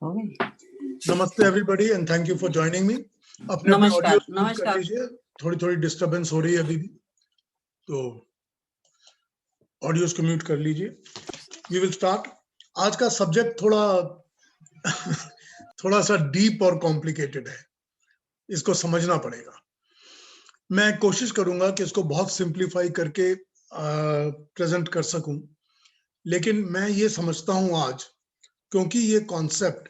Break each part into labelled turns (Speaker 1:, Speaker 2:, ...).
Speaker 1: हो गई।
Speaker 2: नमस्ते everybody and thank you for joining me. अपने
Speaker 1: नमस्कार,
Speaker 2: ऑडियो कर
Speaker 1: नमस्कार।
Speaker 2: लीजिए, थोड़ी डिस्टरबेंस हो रही है अभी भी, तो ऑडियोज को म्यूट कर लीजिए। We will start. आज का सब्जेक्ट थोड़ा सा डीप और कॉम्प्लिकेटेड है, इसको समझना पड़ेगा। मैं कोशिश करूंगा कि इसको बहुत सिंप्लीफाई करके प्रेजेंट कर सकूं, लेकिन मैं ये समझता हूं आज, क्योंकि ये कॉन्सेप्ट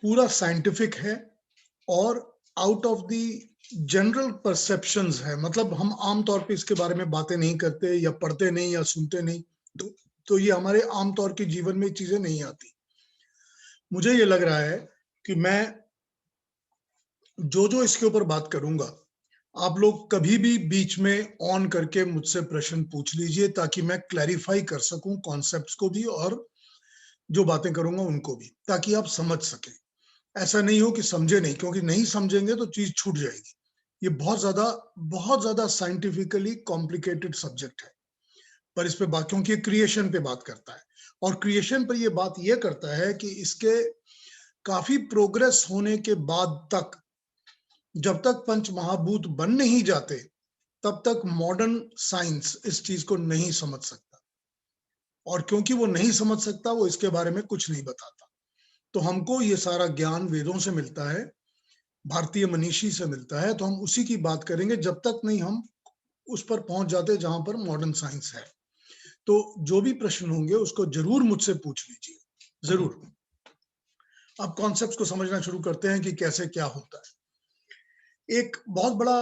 Speaker 2: पूरा साइंटिफिक है और out of the general perceptions है, मतलब हम आमतौर पे इसके बारे में बातें नहीं करते या पढ़ते नहीं या सुनते नहीं, तो ये हमारे आमतौर के जीवन में चीजें नहीं आती। मुझे ये लग रहा है कि मैं जो इसके ऊपर बात करूंगा, आप लोग कभी भी बीच में ऑन करके मुझसे प्रश्न पूछ लीजिए, ताकि मैं क्लैरिफाई कर सकूं कॉन्सेप्ट्स को भी और जो बातें करूंगा उनको भी, ताकि आप समझ सकें। ऐसा नहीं हो कि समझे नहीं, क्योंकि नहीं समझेंगे तो चीज छूट जाएगी। ये बहुत ज्यादा साइंटिफिकली कॉम्प्लिकेटेड सब्जेक्ट है, पर इस पे बाकियों की क्रिएशन पे बात करता है, और क्रिएशन पर ये बात ये करता है कि इसके काफी प्रोग्रेस होने के बाद तक, जब तक पंच महाभूत बन नहीं जाते, तब तक मॉडर्न साइंस इस चीज को नहीं समझ सकता, और क्योंकि वो नहीं समझ सकता, वो इसके बारे में कुछ नहीं बताता। तो हमको ये सारा ज्ञान वेदों से मिलता है, भारतीय मनीषी से मिलता है, तो हम उसी की बात करेंगे जब तक नहीं हम उस पर पहुंच जाते जहां पर मॉडर्न साइंस है। तो जो भी प्रश्न होंगे उसको जरूर मुझसे पूछ लीजिए, जरूर। अब कॉन्सेप्ट्स को समझना शुरू करते हैं कि कैसे क्या होता है। एक बहुत बड़ा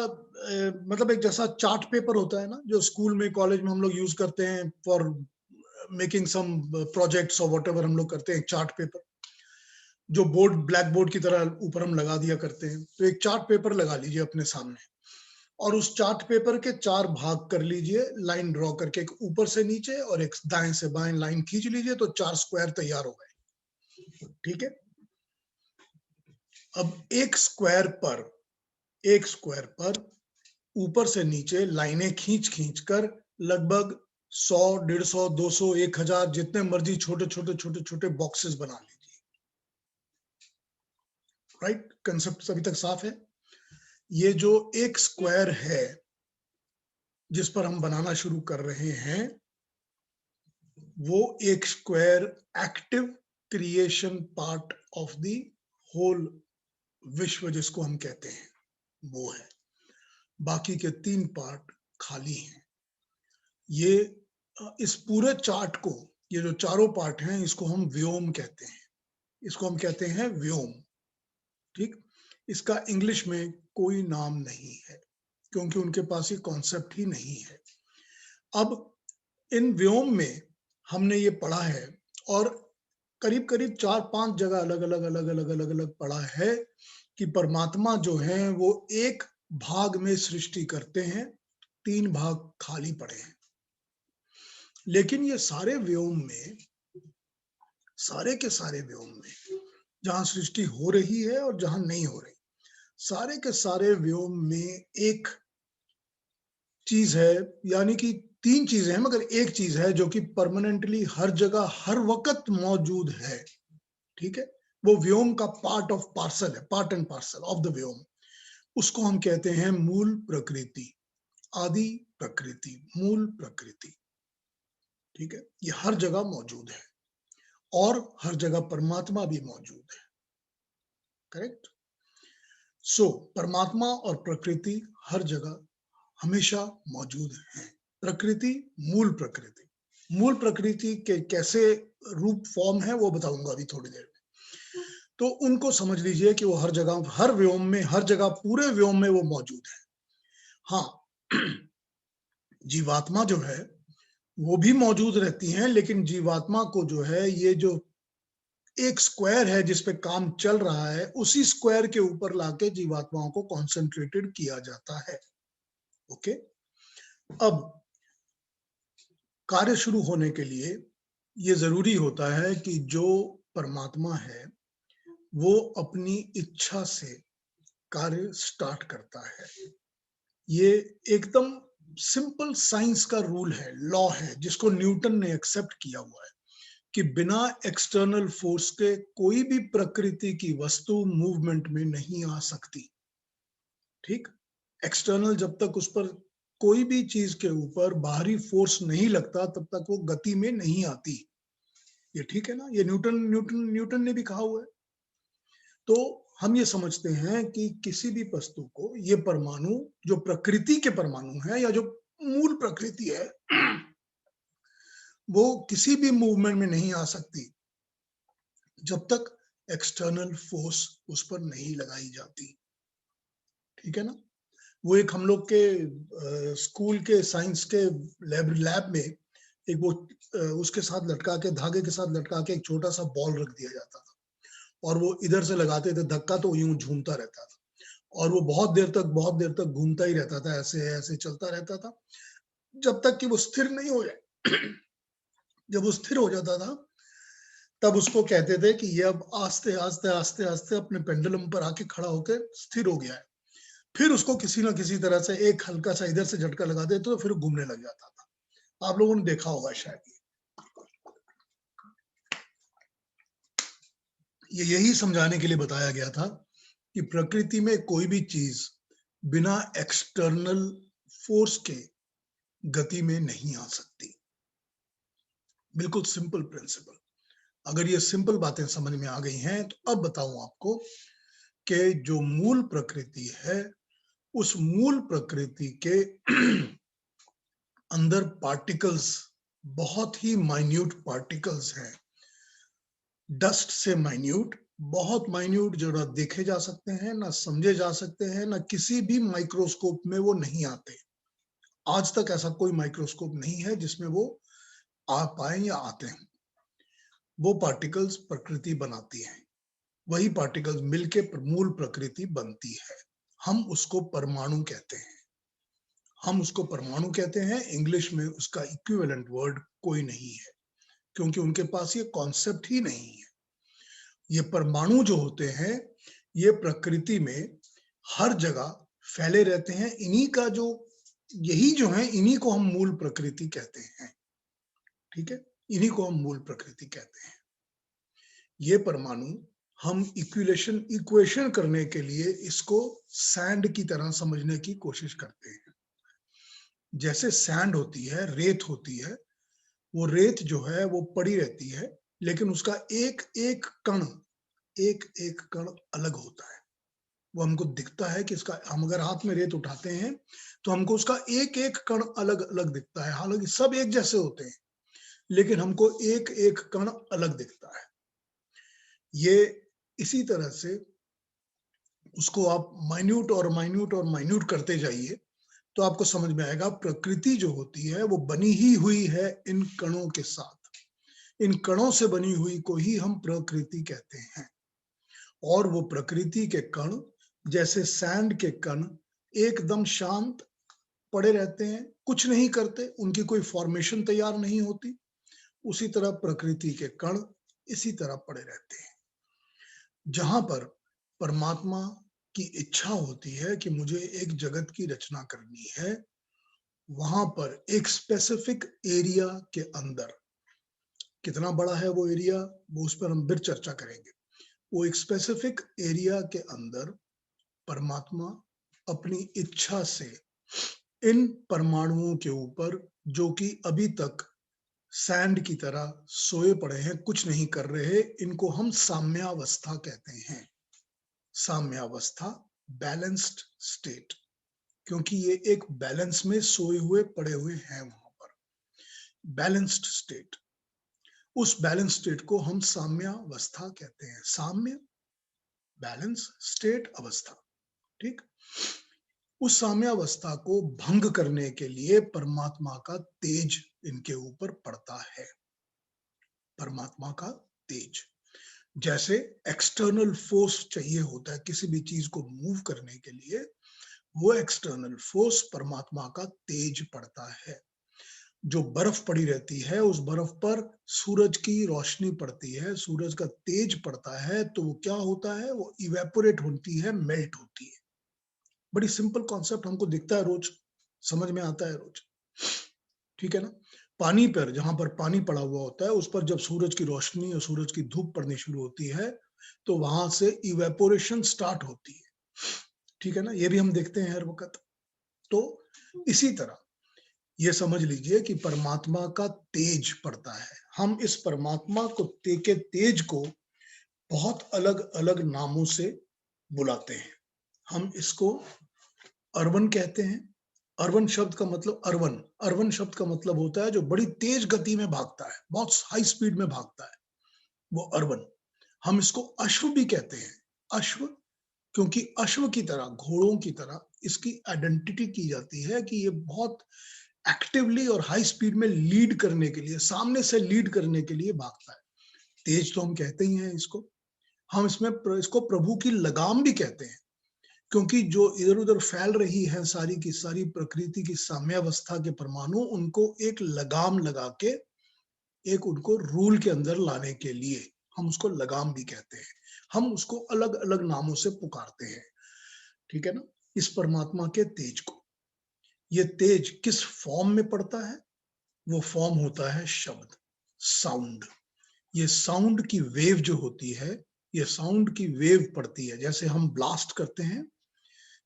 Speaker 2: मतलब एक जैसा चार्ट पेपर होता है ना, जो स्कूल में कॉलेज में हम लोग यूज करते हैं फॉर मेकिंग सम प्रोजेक्ट्स और व्हाटएवर हम लोग करते हैं, चार्ट पेपर जो बोर्ड ब्लैक बोर्ड की तरह ऊपर हम लगा दिया करते हैं। तो एक चार्ट पेपर लगा लीजिए अपने सामने, और उस चार्ट पेपर के 4 भाग कर लीजिए, लाइन ड्रॉ करके, एक ऊपर से नीचे और एक दाएं से बाएं लाइन खींच लीजिए, तो 4 स्क्वायर तैयार हो गए। ठीक है। अब एक स्क्वायर पर ऊपर से नीचे लाइनें खींच कर लगभग 100, 150, 200, 1000 जितने मर्जी छोटे बॉक्सेस बना लीजिए। राइट, कंसेप्ट अभी तक साफ है। ये जो एक स्क्वायर है जिस पर हम बनाना शुरू कर रहे हैं, वो एक square active creation part of the whole विश्व जिसको हम कहते हैं, वो है। बाकी के 3 पार्ट खाली हैं। ये इस पूरे चार्ट को, ये जो चारों पार्ट हैं, इसको हम व्योम कहते हैं, इसको हम कहते हैं व्योम। ठीक, इसका इंग्लिश में कोई नाम नहीं है, क्योंकि उनके पास ये कॉन्सेप्ट ही नहीं है। अब इन व्योम में हमने ये पढ़ा है, और करीब 4-5 जगह अलग अलग पढ़ा है कि परमात्मा जो है वो एक भाग में सृष्टि करते हैं, 3 भाग खाली पड़े हैं। लेकिन ये सारे व्योम में, सारे के सारे व्योम में, जहां सृष्टि हो रही है और जहां नहीं हो रही, सारे के सारे व्योम में एक चीज है, यानी कि 3 चीजें हैं, मगर एक चीज है जो कि परमानेंटली हर जगह हर वक्त मौजूद है। ठीक है, वो व्योम का पार्ट ऑफ पार्सल है, part and parcel of the व्योम। उसको हम कहते हैं मूल प्रकृति, आदि प्रकृति, मूल प्रकृति। ठीक है, ये हर जगह मौजूद है, और हर जगह परमात्मा भी मौजूद है। करेक्ट। सो परमात्मा और प्रकृति हर जगह हमेशा मौजूद है। प्रकृति, मूल प्रकृति, मूल प्रकृति के कैसे रूप फॉर्म है वो बताऊंगा अभी थोड़ी देर में। तो उनको समझ लीजिए कि वो हर जगह, हर व्योम में, हर जगह पूरे व्योम में वो मौजूद है। हाँ, जीवात्मा जो है वो भी मौजूद रहती हैं, लेकिन जीवात्मा को जो है, ये जो एक स्क्वायर है जिस पे काम चल रहा है, उसी स्क्वायर के ऊपर लाके जीवात्माओं को कॉन्सेंट्रेटेड किया जाता है। ओके। अब कार्य शुरू होने के लिए ये जरूरी होता है कि जो परमात्मा है वो अपनी इच्छा से कार्य स्टार्ट करता है। ये एकदम सिंपल साइंस का रूल है, लॉ है, जिसको न्यूटन ने एक्सेप्ट किया हुआ है। कि बिना एक्सटर्नल फोर्स के कोई भी प्रकृति की वस्तु मूवमेंट में नहीं आ सकती। ठीक, एक्सटर्नल जब तक उस पर कोई भी चीज के ऊपर बाहरी फोर्स नहीं लगता तब तक वो गति में नहीं आती। ये ठीक है ना, ये न्यूटन ने भी कहा हुआ है। तो हम ये समझते हैं कि किसी भी वस्तु को, ये परमाणु जो प्रकृति के परमाणु है या जो मूल प्रकृति है, वो किसी भी मूवमेंट में नहीं आ सकती जब तक एक्सटर्नल फोर्स उस पर नहीं लगाई जाती। ठीक है ना, वो एक हम लोग के स्कूल के साइंस के लैब में एक वो उसके साथ लटका के, धागे के साथ लटका के एक छोटा सा बॉल रख दिया जाता था और वो इधर से लगाते थे धक्का तो यूं झूमता रहता था और वो बहुत देर तक घूमता ही रहता था, ऐसे ऐसे चलता रहता था जब तक कि वो स्थिर नहीं हो जाए। जब वो स्थिर हो जाता था तब उसको कहते थे कि ये अब आस्ते आस्ते आस्ते आस्ते अपने पेंडुलम पर आके खड़ा होकर स्थिर हो गया है। फिर उसको किसी ना किसी तरह से एक हल्का सा इधर से झटका लगा दे तो फिर घूमने लग जाता था। आप लोगों ने देखा होगा शायद। ये यही समझाने के लिए बताया गया था कि प्रकृति में कोई भी चीज बिना एक्सटर्नल फोर्स के गति में नहीं आ सकती। बिल्कुल सिंपल प्रिंसिपल। अगर ये सिंपल बातें समझ में आ गई हैं तो अब बताऊं आपको कि जो मूल प्रकृति है उस मूल प्रकृति के अंदर पार्टिकल्स, बहुत ही माइन्यूट पार्टिकल्स हैं, डस्ट से माइन्यूट, बहुत माइन्यूट, जो ना देखे जा सकते हैं, ना समझे जा सकते हैं, ना किसी भी माइक्रोस्कोप में वो नहीं आते। आज तक ऐसा कोई माइक्रोस्कोप नहीं है जिसमें वो आ पाए या आते हैं। वो पार्टिकल्स प्रकृति बनाती है, वही पार्टिकल्स मिलके मूल प्रकृति बनती है। हम उसको परमाणु कहते हैं। हम उसको परमाणु कहते हैं। इंग्लिश में उसका इक्विवेलेंट वर्ड कोई नहीं है क्योंकि उनके पास ये कॉन्सेप्ट ही नहीं है। ये परमाणु जो होते हैं ये प्रकृति में हर जगह फैले रहते हैं। इन्हीं का जो यही जो है इन्हीं को हम मूल प्रकृति कहते हैं। ठीक है, इन्हीं को हम मूल प्रकृति कहते हैं। ये परमाणु हम इक्वेशन करने के लिए इसको सैंड की तरह समझने की कोशिश करते हैं। जैसे सैंड होती है, रेत होती है, वो रेत जो है वो पड़ी रहती है लेकिन उसका एक एक कण अलग होता है। वो हमको दिखता है कि इसका, हम अगर हाथ में रेत उठाते हैं तो हमको उसका एक एक कण अलग अलग दिखता है। हालांकि सब एक जैसे होते हैं लेकिन हमको एक एक कण अलग दिखता है। ये इसी तरह से उसको आप माइन्यूट और माइन्यूट और माइन्यूट करते जाइए तो आपको समझ में आएगा प्रकृति जो होती है वो बनी ही हुई है इन कणों के साथ। इन कणों से बनी हुई को ही हम प्रकृति कहते हैं। और वो प्रकृति के कण जैसे सैंड के कण एकदम शांत पड़े रहते हैं, कुछ नहीं करते, उनकी कोई फॉर्मेशन तैयार नहीं होती, उसी तरह प्रकृति के कण इसी तरह पड़े रहते हैं। जहां पर परमात्मा की इच्छा होती है कि मुझे एक जगत की रचना करनी है, वहां पर एक स्पेसिफिक एरिया के अंदर, कितना बड़ा है वो एरिया वो उस पर हम फिर चर्चा करेंगे, वो एक स्पेसिफिक एरिया के अंदर परमात्मा अपनी इच्छा से इन परमाणुओं के ऊपर, जो कि अभी तक सैंड की तरह सोए पड़े हैं, कुछ नहीं कर रहे, इनको हम साम्यावस्था कहते हैं। साम्यावस्था, बैलेंस्ड स्टेट, क्योंकि ये एक बैलेंस में सोए हुए पड़े हुए हैं वहां पर, बैलेंस्ड स्टेट। उस बैलेंस स्टेट को हम साम्यावस्था कहते हैं। साम्य, बैलेंस, स्टेट, अवस्था। ठीक, उस साम्यावस्था को भंग करने के लिए परमात्मा का तेज इनके ऊपर पड़ता है। परमात्मा का तेज, जैसे एक्सटर्नल फोर्स चाहिए होता है किसी भी चीज को मूव करने के लिए, वो एक्सटर्नल फोर्स परमात्मा का तेज पड़ता है। जो बर्फ पड़ी रहती है उस बर्फ पर सूरज की रोशनी पड़ती है, सूरज का तेज पड़ता है तो वो क्या होता है, वो इवेपोरेट होती है, मेल्ट होती है। बड़ी सिंपल कॉन्सेप्ट, हमको दिखता है रोज, समझ में आता है रोज। ठीक है ना, पानी पर, जहां पर पानी पड़ा हुआ होता है, उस पर जब सूरज की रोशनी और सूरज की धूप पड़नी शुरू होती है तो वहां से इवेपोरेशन स्टार्ट होती है। ठीक है ना, ये भी हम देखते हैं हर वक्त। तो इसी तरह ये समझ लीजिए कि परमात्मा का तेज पड़ता है। हम इस परमात्मा को के तेज को बहुत अलग अलग नामों से बुलाते हैं। हम इसको अर्वन कहते हैं। अर्वन शब्द का मतलब अर्वन शब्द का मतलब होता है जो बड़ी तेज गति में भागता है, बहुत हाई स्पीड में भागता है, वो अर्वन। हम इसको अश्व भी कहते हैं। अश्व, क्योंकि अश्व की तरह, घोड़ों की तरह इसकी आइडेंटिटी की जाती है कि ये बहुत एक्टिवली और हाई स्पीड में लीड करने के लिए, सामने से लीड करने के लिए भागता है। तेज तो हम कहते ही हैं इसको। हम इसको प्रभु की लगाम भी कहते हैं, क्योंकि जो इधर उधर फैल रही है सारी की सारी प्रकृति की साम्यावस्था के परमाणु, उनको एक लगाम लगा के, एक उनको रूल के अंदर लाने के लिए हम उसको लगाम भी कहते हैं। हम उसको अलग अलग नामों से पुकारते हैं। ठीक है ना, इस परमात्मा के तेज को। ये तेज किस फॉर्म में पड़ता है? वो फॉर्म होता है शब्द, साउंड। ये साउंड की वेव जो होती है, ये साउंड की वेव पड़ती है। जैसे हम ब्लास्ट करते हैं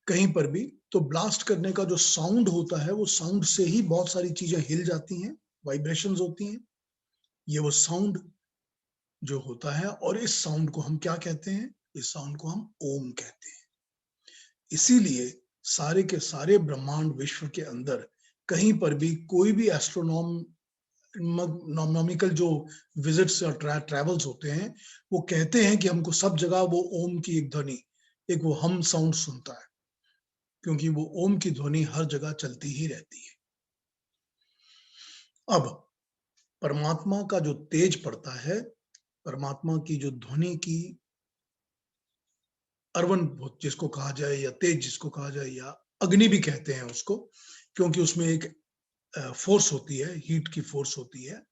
Speaker 2: कहीं पर भी, तो ब्लास्ट करने का जो साउंड होता है, वो साउंड से ही बहुत सारी चीजें हिल जाती हैं, वाइब्रेशंस होती हैं। ये वो साउंड जो होता है, और इस साउंड को हम क्या कहते हैं? इस साउंड को हम ओम कहते हैं। इसीलिए सारे के सारे ब्रह्मांड विश्व के अंदर कहीं पर भी कोई भी एस्ट्रोनॉमिकल जो विजिट्स और ट्रैवल्स होते हैं, वो कहते हैं कि हमको सब जगह वो ओम की एक ध्वनि, एक वो हम साउंड सुनता है, क्योंकि वो ओम की ध्वनि हर जगह चलती ही रहती है। अब परमात्मा का जो तेज पड़ता है, परमात्मा की जो ध्वनि की अर्वन जिसको कहा जाए, या तेज जिसको कहा जाए, या अग्नि भी कहते हैं उसको, क्योंकि उसमें एक फोर्स होती है, हीट की फोर्स होती है।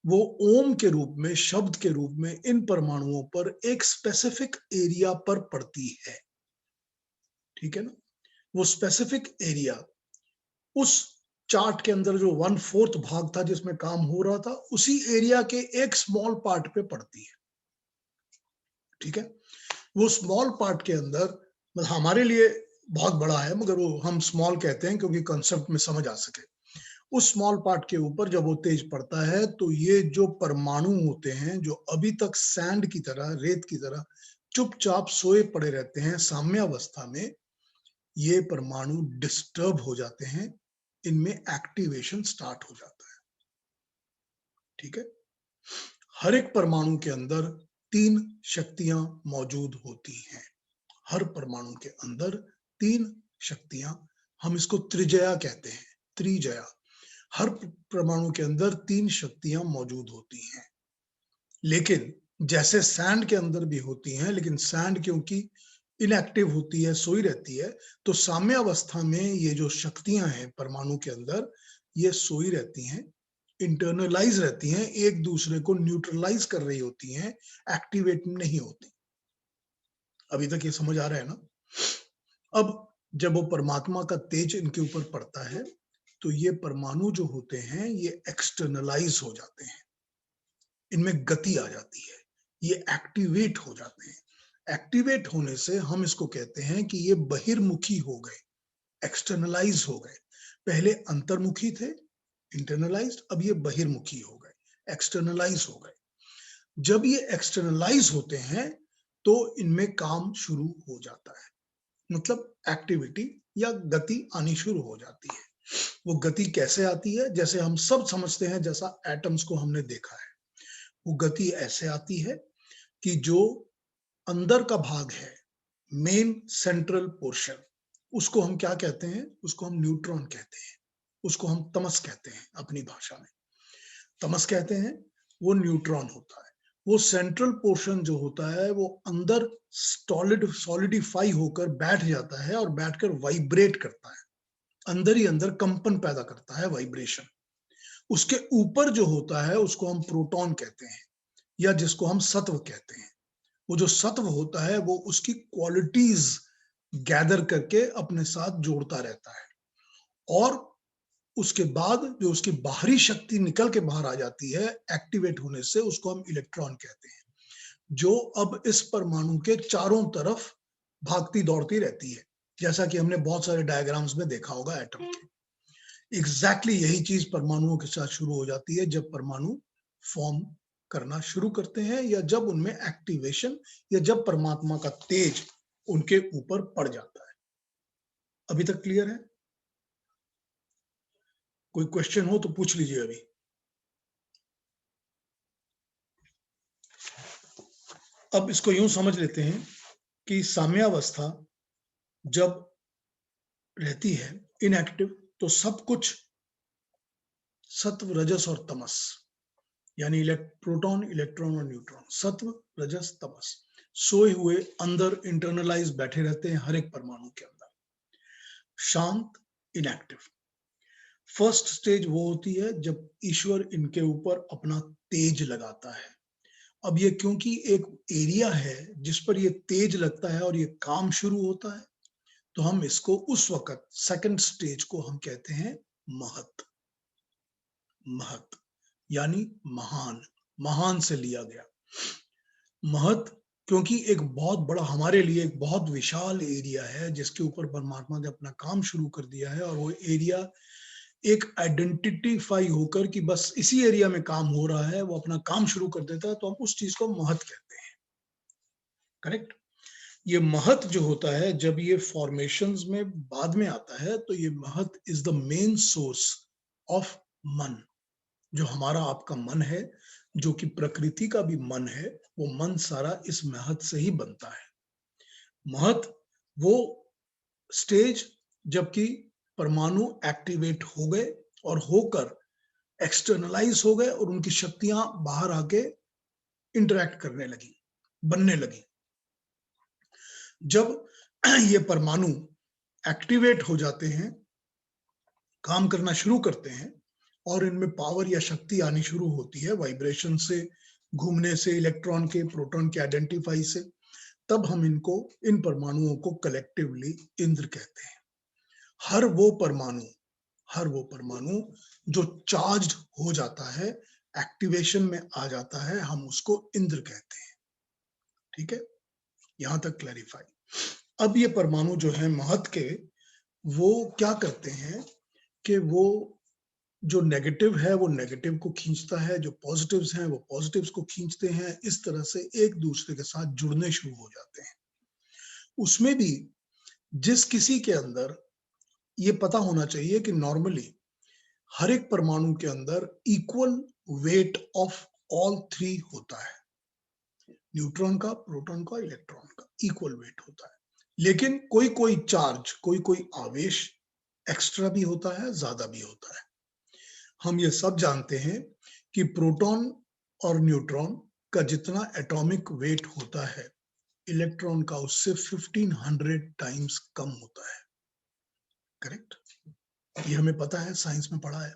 Speaker 2: वो ओम के रूप में, शब्द के रूप में इन परमाणुओं पर एक स्पेसिफिक एरिया पर पड़ती है। ठीक है ना, वो स्पेसिफिक एरिया उस चार्ट के अंदर जो 1/4 भाग था जिसमें काम हो रहा था, उसी एरिया के एक स्मॉल पार्ट पे पड़ती है। ठीक है, वो स्मॉल पार्ट के अंदर, मतलब हमारे लिए बहुत बड़ा है, मगर वो हम स्मॉल कहते हैं क्योंकि कॉन्सेप्ट में समझ आ सके। उस स्मॉल पार्ट के ऊपर जब वो तेज पड़ता है, तो ये जो परमाणु होते हैं, जो अभी तक सैंड की तरह, रेत की तरह चुपचाप सोए पड़े रहते हैं साम्यावस्था में, ये परमाणु डिस्टर्ब हो जाते हैं, इनमें एक्टिवेशन स्टार्ट हो जाता है। ठीक है, हर एक परमाणु के अंदर 3 शक्तियां मौजूद होती हैं। हर परमाणु के अंदर 3 शक्तियां, हम इसको त्रिजया कहते हैं, त्रिजया। हर परमाणु के अंदर 3 शक्तियां मौजूद होती हैं। लेकिन जैसे सैंड के अंदर भी होती हैं, लेकिन सैंड क्योंकि इनएक्टिव होती है, सोई रहती है, तो साम्यावस्था में ये जो शक्तियां हैं परमाणु के अंदर, ये सोई रहती हैं, इंटरनलाइज रहती हैं, एक दूसरे को न्यूट्रलाइज कर रही होती हैं, एक्टिवेट नहीं होती। अभी तक ये समझ आ रहा है ना? अब जब वो परमात्मा का तेज इनके ऊपर पड़ता है, तो ये परमाणु जो होते हैं, ये एक्सटर्नलाइज हो जाते हैं, इनमें गति आ जाती है, ये एक्टिवेट हो जाते हैं। एक्टिवेट होने से हम इसको कहते हैं कि ये बहिर्मुखी हो गए, एक्सटर्नलाइज हो गए। पहले अंतर्मुखी थे, इंटरनलाइज्ड, अब ये बहिर्मुखी हो गए, एक्सटर्नलाइज हो गए। जब ये एक्सटर्नलाइज होते हैं, तो इनमें काम शुरू हो जाता है, मतलब एक्टिविटी या गति आनी शुरू हो जाती है। वो गति कैसे आती है? जैसे हम सब समझते हैं, जैसा एटम्स को हमने देखा है, वो गति ऐसे आती है कि जो अंदर का भाग है, मेन सेंट्रल पोर्शन, उसको हम क्या कहते हैं? उसको हम न्यूट्रॉन कहते हैं, उसको हम तमस कहते हैं अपनी भाषा में। तमस कहते हैं, वो न्यूट्रॉन होता है। वो सेंट्रल पोर्शन जो होता है, वो अंदर सॉलिडिफाई होकर बैठ जाता है, और बैठकर वाइब्रेट करता है, अंदर ही अंदर कंपन पैदा करता है, वाइब्रेशन। उसके ऊपर जो होता है, उसको हम प्रोटॉन कहते हैं, या जिसको हम सत्व कहते हैं। वो जो सत्व होता है, वो उसकी क्वालिटीज गैदर करके अपने साथ जोड़ता रहता है, और उसके बाद जो उसकी बाहरी शक्ति निकल के बाहर आ जाती है एक्टिवेट होने से, उसको हम इलेक्ट्रॉन कहते हैं, जो अब इस परमाणु के चारों तरफ भागती दौड़ती रहती है, जैसा कि हमने बहुत सारे डायग्राम्स में देखा होगा एटम के। एग्जैक्टली यही चीज परमाणुओं के साथ शुरू हो जाती है जब परमाणु फॉर्म करना शुरू करते हैं, या जब उनमें एक्टिवेशन, या जब परमात्मा का तेज उनके ऊपर पड़ जाता है। अभी तक क्लियर है? कोई क्वेश्चन हो तो पूछ लीजिए अभी। अब इसको यूं समझ लेते हैं कि साम्यावस्था जब रहती है इनएक्टिव, तो सब कुछ सत्व, रजस और तमस, यानी प्रोटॉन, इलेक्ट्रॉन और न्यूट्रॉन, सत्व, रजस, तमस, सोए हुए अंदर इंटरनलाइज बैठे रहते हैं हर एक परमाणु के अंदर, शांत, इनएक्टिव। फर्स्ट स्टेज वो होती है जब ईश्वर इनके ऊपर अपना तेज लगाता है। अब ये क्योंकि एक एरिया है जिस पर ये तेज लगता है और ये काम शुरू होता है, तो हम इसको उस वक्त सेकंड स्टेज को हम कहते हैं महत। महत यानी महान, महान से लिया गया महत, क्योंकि एक बहुत बड़ा, हमारे लिए एक बहुत विशाल एरिया है जिसके ऊपर परमात्मा ने अपना काम शुरू कर दिया है, और वो एरिया एक आइडेंटिटीफाई होकर कि बस इसी एरिया में काम हो रहा है, वो अपना काम शुरू कर देता है, तो हम उस चीज को महत कहते हैं। करेक्ट? ये महत जो होता है, जब ये फॉर्मेशंस में बाद में आता है, तो ये महत is the main source of मन। जो हमारा आपका मन है, जो कि प्रकृति का भी मन है, वो मन सारा इस महत से ही बनता है। महत वो स्टेज जबकि परमाणु एक्टिवेट हो गए और होकर एक्सटर्नलाइज हो गए और उनकी शक्तियां बाहर आके इंटरैक्ट करने लगी, बनने लगी। जब ये परमाणु एक्टिवेट हो जाते हैं, काम करना शुरू करते हैं, और इनमें पावर या शक्ति आनी शुरू होती है वाइब्रेशन से, घूमने से, इलेक्ट्रॉन के, प्रोटॉन के आइडेंटिफाई से, तब हम इनको, इन परमाणुओं को कलेक्टिवली इंद्र कहते हैं। हर वो परमाणु जो चार्ज्ड हो जाता है, एक्टिवेशन में आ जाता है, हम उसको इंद्र कहते हैं। ठीक है, यहां तक क्लैरिफाई। अब ये परमाणु जो है महत के, वो क्या करते हैं कि वो जो नेगेटिव है वो नेगेटिव को खींचता है, जो पॉजिटिव्स हैं वो पॉजिटिव्स को खींचते हैं, इस तरह से एक दूसरे के साथ जुड़ने शुरू हो जाते हैं। उसमें भी जिस किसी के अंदर ये पता होना चाहिए कि नॉर्मली हर एक परमाणु के अंदर equal weight of all three होता है, न्यूट्रॉन का, प्रोटॉन का, इलेक्ट्रॉन का इक्वल वेट होता है। लेकिन कोई कोई चार्ज, कोई कोई आवेश एक्स्ट्रा भी होता है, ज्यादा भी होता है। हम ये सब जानते हैं कि प्रोटॉन और न्यूट्रॉन का जितना एटॉमिक वेट होता है, इलेक्ट्रॉन का उससे 1500 टाइम्स कम होता है। करेक्ट? ये हमें पता है, साइंस में पढ़ा है।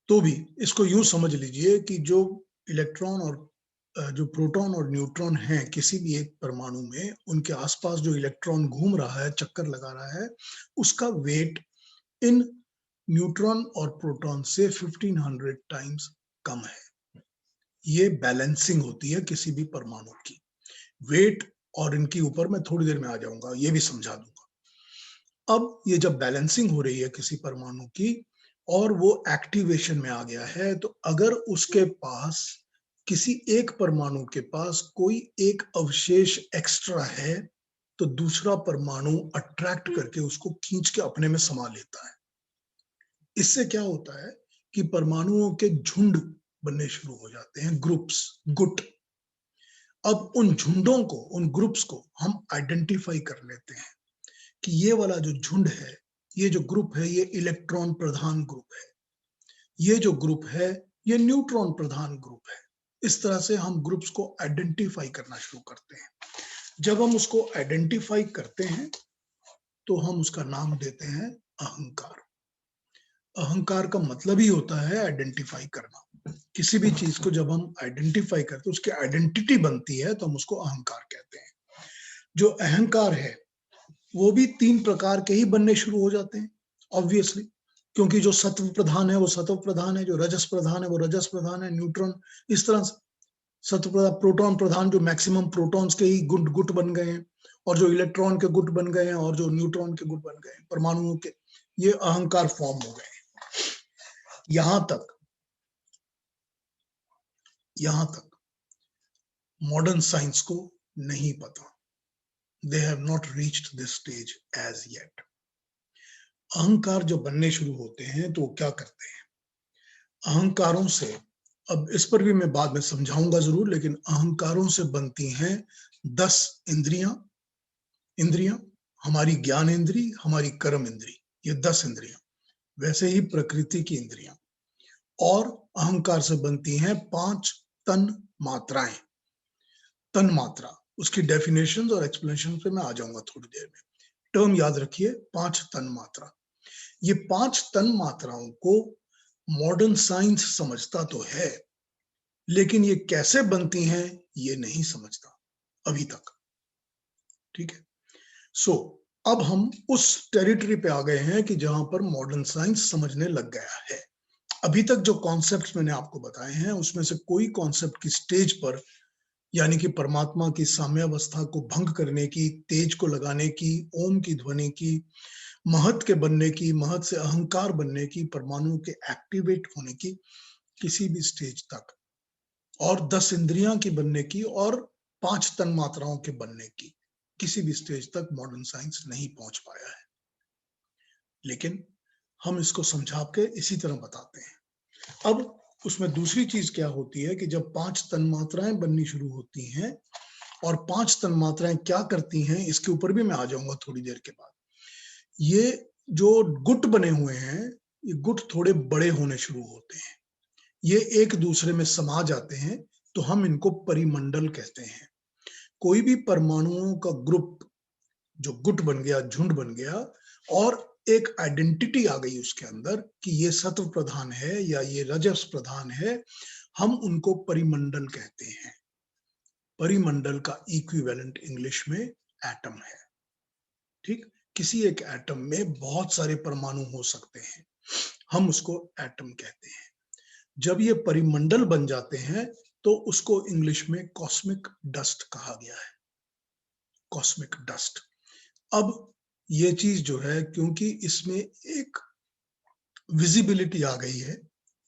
Speaker 2: तो भी इसको यूं समझ लीजिए कि जो इलेक्ट्रॉन और जो प्रोटॉन और न्यूट्रॉन हैं किसी भी एक परमाणु में, उनके आसपास जो इलेक्ट्रॉन घूम रहा है, चक्कर लगा रहा है, उसका वेट इन न्यूट्रॉन और प्रोटॉन से 1500 टाइम्स कम है। ये बैलेंसिंग होती है किसी भी परमाणु की। वेट और इनके ऊपर मैं थोड़ी देर में आ जाऊंगा, ये भी समझा दूंगा। अब ये जब बैलेंसिंग हो रही है किसी परमाणु की और वो एक्टिवेशन में आ गया है, तो अगर उसके पास, किसी एक परमाणु के पास कोई एक अवशेष एक्स्ट्रा है, तो दूसरा परमाणु अट्रैक्ट करके उसको खींच के अपने में समा लेता है। इससे क्या होता है कि परमाणुओं के झुंड बनने शुरू हो जाते हैं, ग्रुप्स, गुट। अब उन झुंडों को, उन ग्रुप्स को हम आइडेंटिफाई कर लेते हैं कि ये वाला जो झुंड है, ये जो ग्रुप है, ये इलेक्ट्रॉन प्रधान ग्रुप है, ये जो ग्रुप है ये न्यूट्रॉन प्रधान ग्रुप है। इस तरह से हम ग्रुप्स को आइडेंटिफाई करना शुरू करते हैं। जब हम उसको आइडेंटिफाई करते हैं तो हम उसका नाम देते हैं अहंकार। अहंकार का मतलब ही होता है आइडेंटिफाई करना। किसी भी चीज को जब हम आइडेंटिफाई करते हैं, उसकी आइडेंटिटी बनती है, तो हम उसको अहंकार कहते हैं। जो अहंकार है वो भी 3 प्रकार के ही बनने शुरू हो जाते हैं ऑब्वियसली। क्योंकि जो सत्व प्रधान है वो सत्व प्रधान है, जो रजस प्रधान है वो रजस प्रधान है, न्यूट्रॉन इस तरह सत्व प्रधान, प्रोटॉन प्रधान जो मैक्सिमम प्रोटॉन्स के ही गुट बन गए हैं, और जो इलेक्ट्रॉन के गुट बन गए हैं, और जो न्यूट्रॉन के गुट बन गए हैं, परमाणुओं के, ये अहंकार फॉर्म हो गए। यहां तक मॉडर्न साइंस को नहीं पता, they have not reached this stage as yet. अहंकार जब बनने शुरू होते हैं तो वो क्या करते हैं, अहंकारों से, अब इस पर भी मैं बाद में समझाऊंगा जरूर, लेकिन अहंकारों से बनती हैं 10 इंद्रियां, हमारी ज्ञान इंद्री, हमारी कर्म इंद्री, ये 10 इंद्रियां, वैसे ही प्रकृति की इंद्रियां, और अहंकार से बनती हैं 5 तन मात्राएं। तन मात्रा, उसकी डेफिनेशंस और एक्सप्लेनेशन पे मैं आ जाऊंगा थोड़ी देर में। टर्म याद रखिए, 5 तन मात्रा। ये 5 तन मात्राओं को मॉडर्न साइंस समझता तो है, लेकिन ये कैसे बनती हैं ये नहीं समझता अभी तक। ठीक है, सो अब हम उस टेरिटरी पे आ गए हैं कि जहां पर मॉडर्न साइंस समझने लग गया है। अभी तक जो कॉन्सेप्ट्स मैंने आपको बताए हैं उसमें से कोई कॉन्सेप्ट की स्टेज पर, यानी कि परमात्मा की साम्यावस्था को भंग करने की, तेज को लगाने की, ओम की ध्वनि की, महत के बनने की, महत से अहंकार बनने की, परमाणु के एक्टिवेट होने की, किसी भी स्टेज तक, और 10 इंद्रियां की बनने की, और 5 तन मात्राओं के बनने की, किसी भी स्टेज तक मॉडर्न साइंस नहीं पहुंच पाया है। लेकिन हम इसको समझा के इसी तरह बताते हैं। अब उसमें दूसरी चीज क्या होती है कि जब 5 तन मात्राएं बननी शुरू होती हैं, और 5 तन मात्राएं क्या करती हैं इसके ऊपर भी मैं आ जाऊंगा थोड़ी देर के बाद। ये जो गुट बने हुए हैं, ये गुट थोड़े बड़े होने शुरू होते हैं, ये एक दूसरे में समा जाते हैं, तो हम इनको परिमंडल कहते हैं। कोई भी परमाणुओं का ग्रुप जो गुट बन गया, झुंड बन गया, और एक आइडेंटिटी आ गई उसके अंदर कि ये सत्व प्रधान है या ये रजस प्रधान है, हम उनको परिमंडल कहते हैं। परिमंडल का इक्विवेलेंट इंग्लिश में एटम है। ठीक, किसी एक एटम में बहुत सारे परमाणु हो सकते हैं, हम उसको एटम कहते हैं। जब ये परिमंडल बन जाते हैं तो उसको इंग्लिश में कॉस्मिक डस्ट कहा गया है, कॉस्मिक डस्ट। अब ये चीज जो है, क्योंकि इसमें एक विजिबिलिटी आ गई है,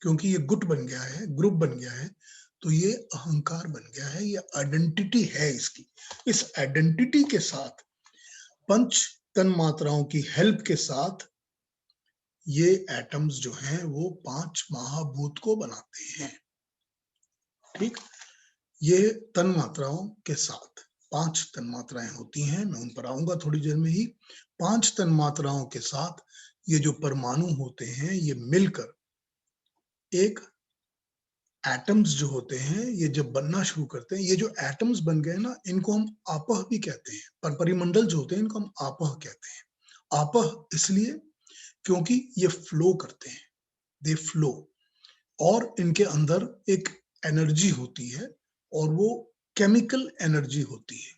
Speaker 2: क्योंकि ये गुट बन गया है, ग्रुप बन गया है, तो ये अहंकार बन गया है, ये आइडेंटिटी है इसकी। इस आइडेंटिटी के साथ, पंच तन मात्राओं की हेल्प के साथ, ये एटम्स जो हैं वो 5 महाभूत को बनाते हैं। ठीक, ये तन मात्राओं के साथ 5 तन मात्राएं होती हैं, मैं उन पर आऊंगा थोड़ी देर में ही। 5 तन मात्राओं के साथ ये जो परमाणु होते हैं, ये मिलकर एक एटम्स जो होते हैं, ये जब बनना शुरू करते हैं, ये जो एटम्स बन गए ना, इनको हम आपह भी कहते हैं, पर परिमंडल जो होते हैं इनको हम आपह कहते हैं। आपह इसलिए क्योंकि ये फ्लो करते हैं, दे फ्लो, और इनके अंदर एक एनर्जी होती है, और वो केमिकल एनर्जी होती है,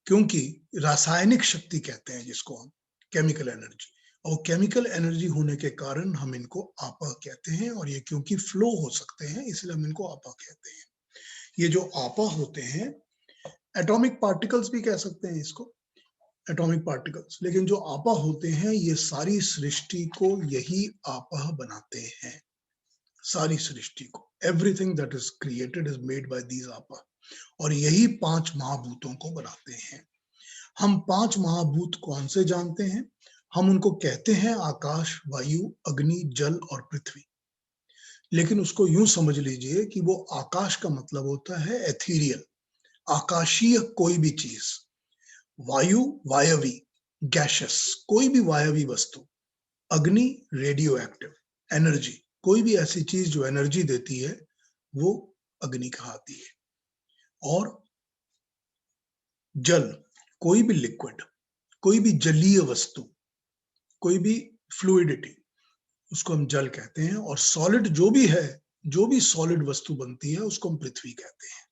Speaker 2: क्योंकि रासायनिक शक्ति कहते हैं जिसको हम, केमिकल एनर्जी, और केमिकल एनर्जी होने के कारण हम इनको आपा कहते हैं, और ये क्योंकि फ्लो हो सकते हैं इसलिए हम इनको आपा कहते हैं। ये जो आपा होते हैं, एटॉमिक पार्टिकल्स भी कह सकते हैं इसको, एटॉमिक पार्टिकल्स, लेकिन जो आपा होते हैं ये सारी सृष्टि को यही आपा बनाते हैं, सारी सृष्टि को, everything that is created is made by these आपा, और यही 5 महाभूतों को बनाते हैं। हम 5 महाभूत कौन से जानते हैं, हम उनको कहते हैं आकाश, वायु, अग्नि, जल और पृथ्वी। लेकिन उसको यूं समझ लीजिए कि वो आकाश का मतलब होता है एथीरियल, आकाशीय कोई भी चीज, वायु वायवी, गैशियस कोई भी वायवी वस्तु, अग्नि रेडियो एक्टिव एनर्जी, कोई भी ऐसी चीज जो एनर्जी देती है वो अग्नि कहलाती है, और जल कोई भी लिक्विड, कोई भी जलीय वस्तु, कोई भी फ्लूइडिटी, उसको हम जल कहते हैं, और सॉलिड जो भी है, जो भी सॉलिड वस्तु बनती है उसको हम पृथ्वी कहते हैं।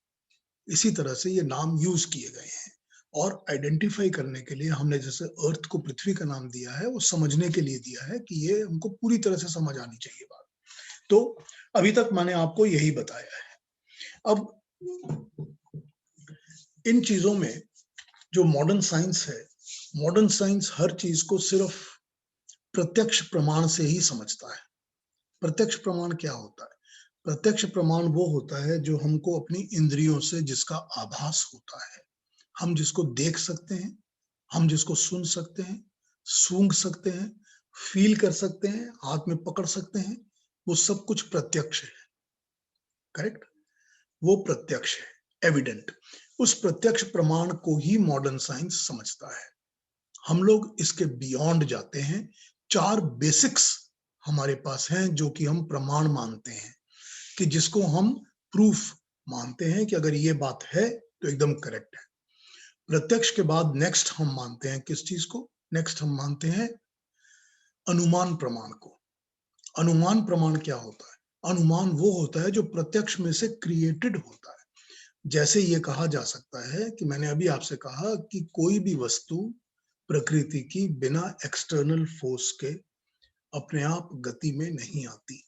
Speaker 2: इसी तरह से ये नाम यूज किए गए हैं। और आइडेंटिफाई करने के लिए हमने जैसे अर्थ को पृथ्वी का नाम दिया है, वो समझने के लिए दिया है कि ये हमको पूरी तरह से समझ आनी चाहिए बात। तो अभी तक मैंने आपको यही बताया है। अब इन चीजों में जो मॉडर्न साइंस है, मॉडर्न साइंस हर चीज को सिर्फ प्रत्यक्ष प्रमाण से ही समझता है। प्रत्यक्ष प्रमाण क्या होता है? प्रत्यक्ष प्रमाण वो होता है जो हमको अपनी इंद्रियों से जिसका आभास होता है। हम जिसको देख सकते हैं, हम जिसको सुन सकते हैं, सूंघ सकते हैं, फील कर सकते हैं, हाथ में पकड़ सकते हैं, वो सब कुछ प्रत्यक्ष है। करेक्ट? वो प्रत्यक्ष है, एविडेंट। उस प्रत्यक्ष प्रमाण को ही मॉडर्न साइंस समझता है। हम लोग इसके बियॉन्ड जाते हैं। 4 बेसिक्स हमारे पास हैं जो कि हम प्रमाण मानते हैं, कि जिसको हम प्रूफ मानते हैं कि अगर ये बात है तो एकदम करेक्ट है। प्रत्यक्ष के बाद नेक्स्ट हम मानते हैं किस चीज को? नेक्स्ट हम मानते हैं अनुमान प्रमाण को। अनुमान प्रमाण क्या होता है? अनुमान वो होता है जो प्रत्यक्ष में से क्रिएटेड होता है। जैसे ये कहा जा सकता है कि मैंने अभी आपसे कहा कि कोई भी वस्तु प्रकृति की बिना एक्सटर्नल फोर्स के अपने आप गति में नहीं आती।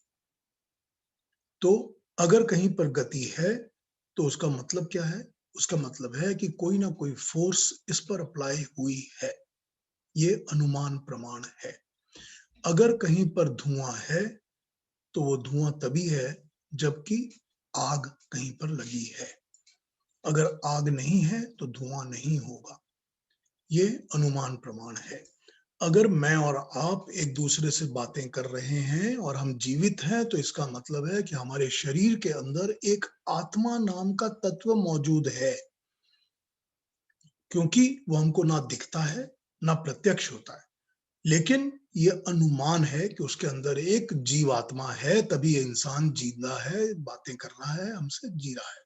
Speaker 2: तो अगर कहीं पर गति है तो उसका मतलब क्या है? उसका मतलब है कि कोई ना कोई फोर्स इस पर अप्लाई हुई है। ये अनुमान प्रमाण है। अगर कहीं पर धुआं है तो वो धुआं तभी है जबकि आग कहीं पर लगी है। अगर आग नहीं है तो धुआं नहीं होगा। ये अनुमान प्रमाण है। अगर मैं और आप एक दूसरे से बातें कर रहे हैं और हम जीवित हैं तो इसका मतलब है कि हमारे शरीर के अंदर एक आत्मा नाम का तत्व मौजूद है, क्योंकि वो हमको ना दिखता है ना प्रत्यक्ष होता है, लेकिन ये अनुमान है कि उसके अंदर एक जीवात्मा है, तभी ये इंसान जिंदा है, बातें कर रहा है, हमसे जी रहा है।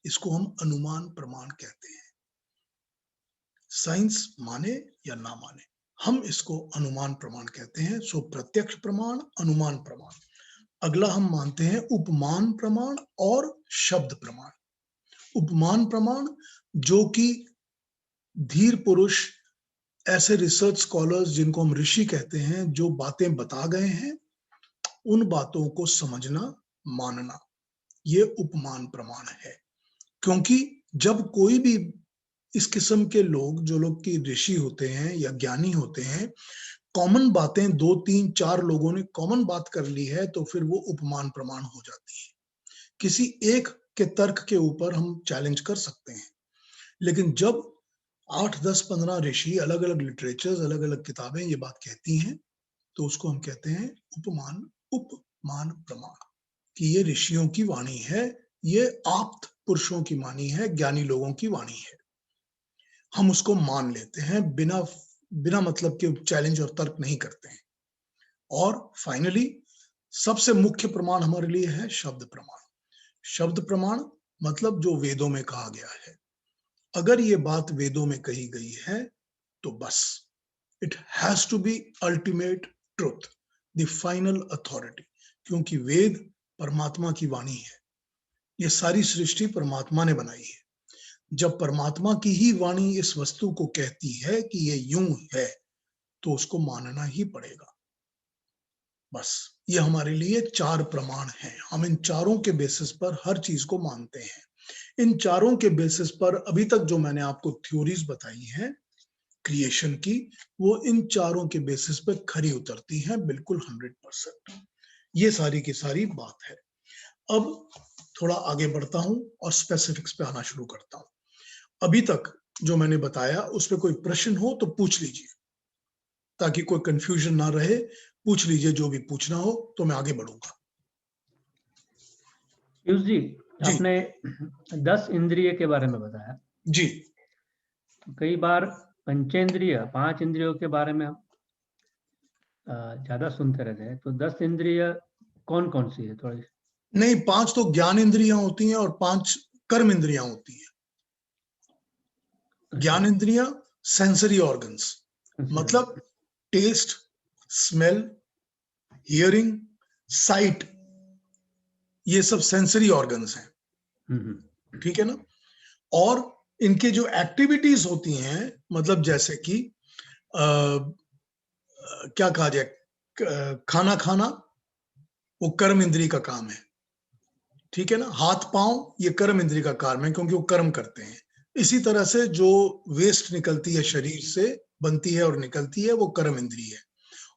Speaker 2: इसको हम अनुमान प्रमाण कहते हैं। साइंस माने या ना माने, हम इसको अनुमान प्रमाण कहते हैं। सो प्रत्यक्ष प्रमाण, अनुमान प्रमाण। अगला हम मानते हैं उपमान प्रमाण और शब्द प्रमाण। उपमान प्रमाण जो कि धीर पुरुष, ऐसे रिसर्च स्कॉलर्स जिनको हम ऋषि कहते हैं, जो बातें बता गए हैं, उन बातों को समझना, मानना, ये उपमान प्रमाण है। क्योंकि जब कोई भी इस किस्म के लोग, जो लोग की ऋषि होते हैं या ज्ञानी होते हैं, कॉमन बातें 2-3-4 लोगों ने कॉमन बात कर ली है तो फिर वो उपमान प्रमाण हो जाती है। किसी एक के तर्क के ऊपर हम चैलेंज कर सकते हैं, लेकिन जब 8-10-15 ऋषि, अलग अलग लिटरेचर्स, अलग अलग किताबें ये बात कहती हैं तो उसको हम कहते हैं उपमान प्रमाण, कि ये ऋषियों की वाणी है, ये आप्त पुरुषों की वाणी है, ज्ञानी लोगों की वाणी है। हम उसको मान लेते हैं, बिना मतलब के चैलेंज और तर्क नहीं करते हैं। और फाइनली सबसे मुख्य प्रमाण हमारे लिए है शब्द प्रमाण। शब्द प्रमाण मतलब जो वेदों में कहा गया है। अगर ये बात वेदों में कही गई है तो बस it has to be ultimate truth, the final authority, क्योंकि वेद परमात्मा की वाणी है। ये सारी सृष्टि परमात्मा ने बनाई है। जब परमात्मा की ही वाणी इस वस्तु को कहती है कि ये यूं है, तो उसको मानना ही पड़ेगा। बस ये हमारे लिए 4 प्रमाण हैं। हम इन चारों के बेसिस पर हर चीज को मानते हैं। इन चारों के बेसिस पर अभी तक जो मैंने आपको थ्योरीज बताई हैं क्रिएशन की, वो इन चारों के बेसिस पर खरी उतरती हैं, बिल्कुल 100%। ये सारी की सारी बात है। अब थोड़ा आगे बढ़ता हूं और स्पेसिफिक्स पे आना शुरू करता हूं। अभी तक जो मैंने बताया उस पर कोई प्रश्न हो तो पूछ लीजिए, ताकि कोई कंफ्यूजन ना रहे। पूछ लीजिए जो भी पूछना हो, तो मैं आगे बढ़ूंगा।
Speaker 1: पीयूष जी,
Speaker 2: जी
Speaker 1: आपने 10 इंद्रिय के बारे में बताया।
Speaker 2: जी।
Speaker 1: कई बार पंचेंद्रिय, 5 इंद्रियों के बारे में हम ज्यादा सुनते रहते हैं, तो 10 इंद्रिय कौन कौन सी है? थोड़ी
Speaker 2: नहीं, 5 तो ज्ञान इंद्रियां होती हैं और 5 कर्म इंद्रियां होती हैं। ज्ञान इंद्रियां सेंसरी ऑर्गन्स, मतलब टेस्ट, स्मेल, हियरिंग, साइट, ये सब सेंसरी ऑर्गन्स हैं। ठीक है ना? और इनके जो एक्टिविटीज होती हैं, मतलब जैसे कि क्या कहा जाए, खाना खाना वो कर्म इंद्री का काम है, ठीक है ना। हाथ पांव ये कर्म इंद्री का काम है, क्योंकि वो कर्म करते हैं। इसी तरह से जो वेस्ट निकलती है शरीर से, बनती है और निकलती है, वो कर्म इंद्री है।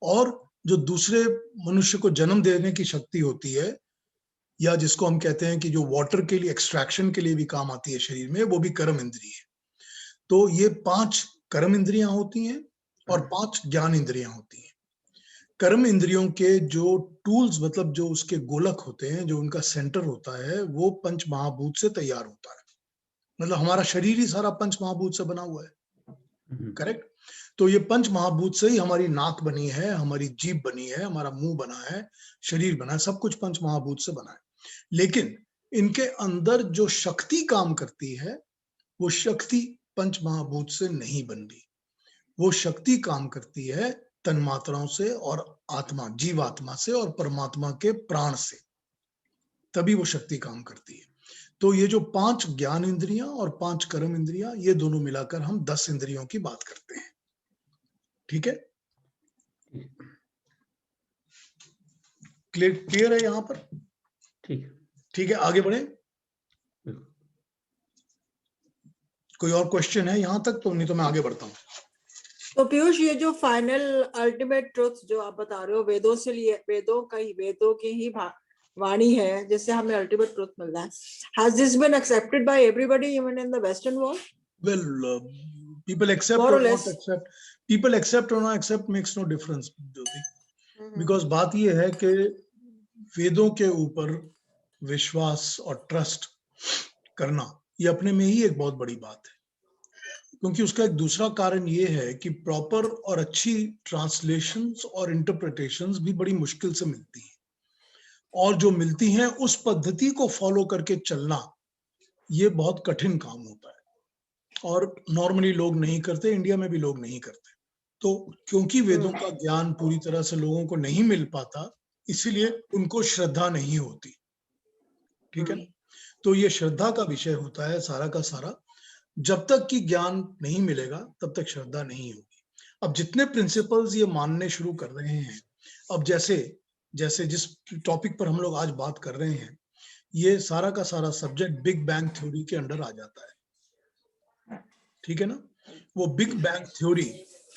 Speaker 2: और जो दूसरे मनुष्य को जन्म देने की शक्ति होती है, या जिसको हम कहते हैं कि जो वाटर के लिए, एक्सट्रैक्शन के लिए भी काम आती है शरीर में, वो भी कर्म इंद्री है। तो ये 5 कर्म इंद्रियां होती हैं और 5 ज्ञान इंद्रियां होती हैं। कर्म इंद्रियों के जो टूल्स, मतलब जो उसके गोलक होते हैं, जो उनका सेंटर होता है, वो पंच महाभूत से तैयार होता है। मतलब हमारा शरीर ही सारा पंच महाभूत से बना हुआ है, करेक्ट। तो ये पंच महाभूत से ही हमारी नाक बनी है, हमारी जीभ बनी है, हमारा मुंह बना है, शरीर बना है, सब कुछ पंच महाभूत से बना है। लेकिन इनके अंदर जो शक्ति काम करती है, वो शक्ति पंच महाभूत से नहीं बन रही। वो शक्ति काम करती है तन्मात्राओं से और आत्मा, जीवात्मा से और परमात्मा के प्राण से, तभी वो शक्ति काम करती है। तो ये जो 5 ज्ञान इंद्रियां और 5 कर्म इंद्रियां, ये दोनों मिलाकर हम 10 इंद्रियों की बात करते हैं, ठीक है। क्लियर है यहां पर?
Speaker 1: ठीक है,
Speaker 2: ठीक है, आगे बढ़े। कोई और क्वेश्चन है यहां तक? तो नहीं तो मैं आगे बढ़ता हूँ।
Speaker 3: तो पीयूष, ये जो फाइनल अल्टीमेट ट्रुथ जो आप बता रहे हो, वेदों से लिए, वेदों की ही वाणी है, जिससे हमें अल्टीमेट ट्रुथ मिल रहा है, has this been accepted by everybody even in the western world?
Speaker 2: Well, people accept
Speaker 3: More
Speaker 2: or
Speaker 3: or
Speaker 2: not
Speaker 3: less.
Speaker 2: accept, people accept or not accept makes no difference, Jyoti. Because बात ये है कि वेदों के ऊपर विश्वास और ट्रस्ट करना, ये अपने में ही एक बहुत बड़ी बात है। क्योंकि उसका एक दूसरा कारण ये है कि प्रॉपर और अच्छी ट्रांसलेशंस और इंटरप्रिटेशंस भी बड़ी मुश्किल से मिलती हैं, और जो मिलती हैं उस पद्धति को फॉलो करके चलना, ये बहुत कठिन काम होता है, और नॉर्मली लोग नहीं करते, इंडिया में भी लोग नहीं करते। तो क्योंकि वेदों का ज्ञान पूरी तरह से लोगों को नहीं मिल पाता, इसीलिए उनको श्रद्धा नहीं होती, ठीक है ना। तो ये श्रद्धा का विषय होता है सारा का सारा। जब तक कि ज्ञान नहीं मिलेगा तब तक श्रद्धा नहीं होगी। अब जितने प्रिंसिपल्स ये मानने शुरू कर रहे हैं, अब जैसे जैसे जिस टॉपिक पर हम लोग आज बात कर रहे हैं, ये सारा का सारा सब्जेक्ट बिग बैंग थ्योरी के अंडर आ जाता है, ठीक है ना। वो बिग बैंग थ्योरी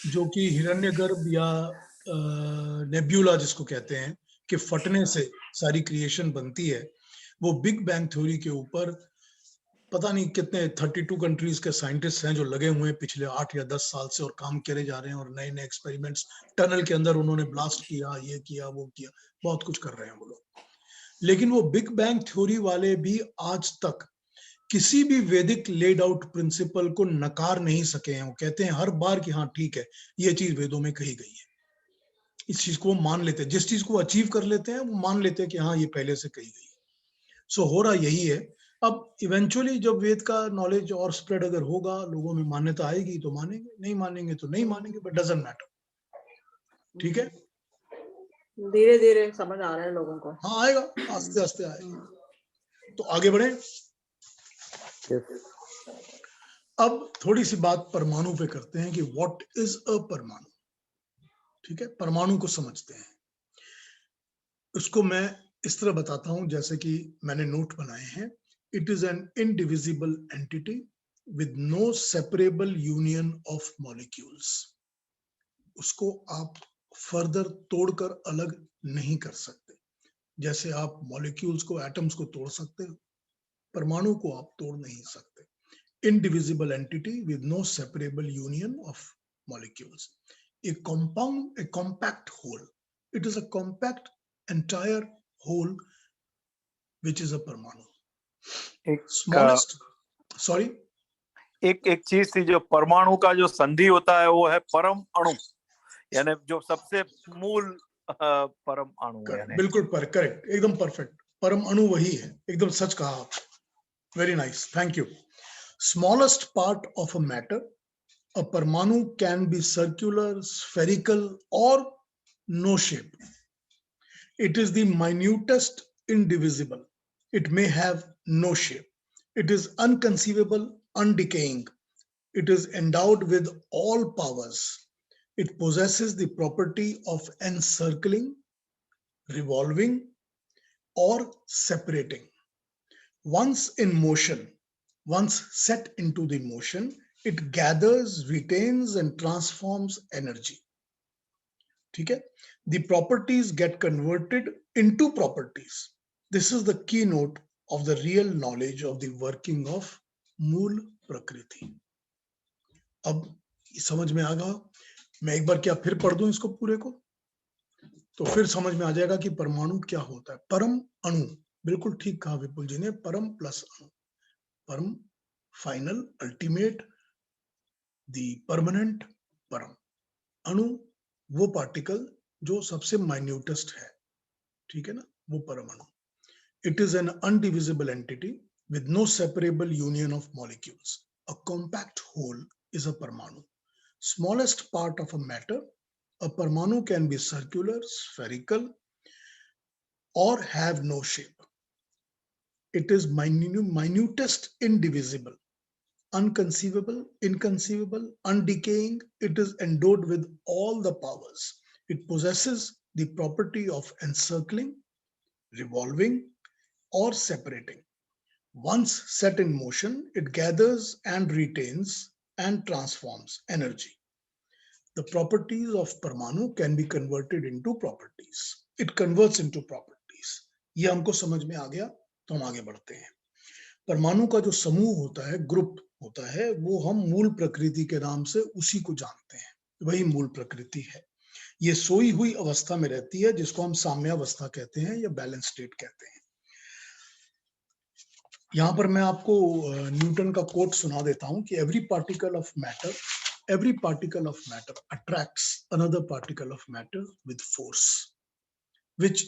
Speaker 2: जो कि हिरण्यगर्भ या नेब्यूला जिसको कहते हैं, कि फटने से सारी क्रिएशन बनती है, वो बिग बैंग थ्योरी के ऊपर पता नहीं कितने 32 कंट्रीज के साइंटिस्ट हैं जो लगे हुए हैं पिछले 8 या 10 साल से, और काम करे जा रहे हैं, और नए नए एक्सपेरिमेंट्स, टनल के अंदर उन्होंने ब्लास्ट किया, ये किया वो किया, बहुत कुछ कर रहे हैं वो लोग। लेकिन वो बिग बैंग थ्योरी वाले भी आज तक किसी भी वैदिक लेड आउट प्रिंसिपल को नकार नहीं सके हैं। वो कहते हैं हर बार कि हाँ ठीक है, ये चीज वेदों में कही गई है, इस चीज को वो मान लेते हैं, जिस चीज को अचीव कर लेते हैं वो मान लेते हैं कि हाँ ये पहले से कही गई है। सो हो रहा यही है। अब इवेंचुअली जब वेद का नॉलेज और स्प्रेड अगर होगा, लोगों में मान्यता आएगी तो मानेंगे, नहीं मानेंगे तो नहीं मानेंगे, बट डजंट मैटर, ठीक है।
Speaker 3: धीरे धीरे समझ आ रहा है लोगों को।
Speaker 2: हाँ आएगा, आस्ते आस्ते आएगा। तो आगे बढ़े। अब थोड़ी सी बात परमाणु पे करते हैं कि व्हाट इज अ परमाणु, ठीक है। परमाणु को समझते हैं। उसको मैं इस तरह बताता हूं जैसे कि मैंने नोट बनाए हैं। It is an indivisible entity with no separable union of molecules. उसको आप फर्दर तोड़कर अलग नहीं कर सकते। जैसे आप मॉलिक्यूल्स को, एटम्स को तोड़ सकते हो, परमाणु को आप तोड़ नहीं सकते। Indivisible entity with no separable union of molecules. A compound, a compact whole. It is a compact entire whole, which is a परमाणु. Smallest, sorry.
Speaker 4: एक चीज थी, जो परमाणु का जो संधि होता है वो है परम अणु, यानी जो सबसे मूल परम अणु है।
Speaker 2: बिल्कुल करेक्ट, एकदम परफेक्ट। परम अणु वही है, एकदम सच कहा आप। Very nice, thank you. Smallest part of a matter, a parmanu can be circular, spherical, or no shape. It is the minutest indivisible. It may have no shape. It is unconceivable undecaying. It is endowed with all powers. It possesses the property of encircling, revolving, or separating. Once in motion, once set into the motion, it gathers, retains, and transforms energy. ठीक है? The properties get converted into properties. This is the keynote of the real knowledge of the working of मूल प्रकृति. अब समझ में आ गया? मैं एक बार क्या फिर पढ़ दूं इसको पूरे को, तो फिर समझ में आ जाएगा कि परमाणु क्या होता है. परम अणु, बिल्कुल ठीक कहा विपुल जी ने, परम प्लस अणु. परम फाइनल, अल्टीमेट, दी परमानेंट, परम. अणु वो पार्टिकल जो सबसे माइन्यूटेस्ट है, ठीक है ना, वो परमाणु. It is an indivisible entity with no separable union of molecules. A compact whole is a parmanu. Smallest part of a matter, a parmanu can be circular, spherical, or have no shape. It is minutest indivisible, unconceivable, inconceivable, undecaying. It is endowed with all the powers. It possesses the property of encircling, revolving, or separating. Once set in motion, it gathers and retains and transforms energy. The properties of परमाणु can be converted into properties. It converts into properties. ये हमको समझ में आ गया, तो हम आगे बढ़ते हैं. परमाणु का जो समूह होता है, ग्रुप होता है, वो हम मूल प्रकृति के नाम से उसी को जानते हैं. वही मूल प्रकृति है. ये सोई हुई अवस्था में रहती है, जिसको हम साम्यावस्था कहते हैं या बैलेंस स्टेट कहते हैं. यहां पर मैं आपको न्यूटन का कोट सुना देता हूं कि every particle of matter attracts another particle of matter with force, which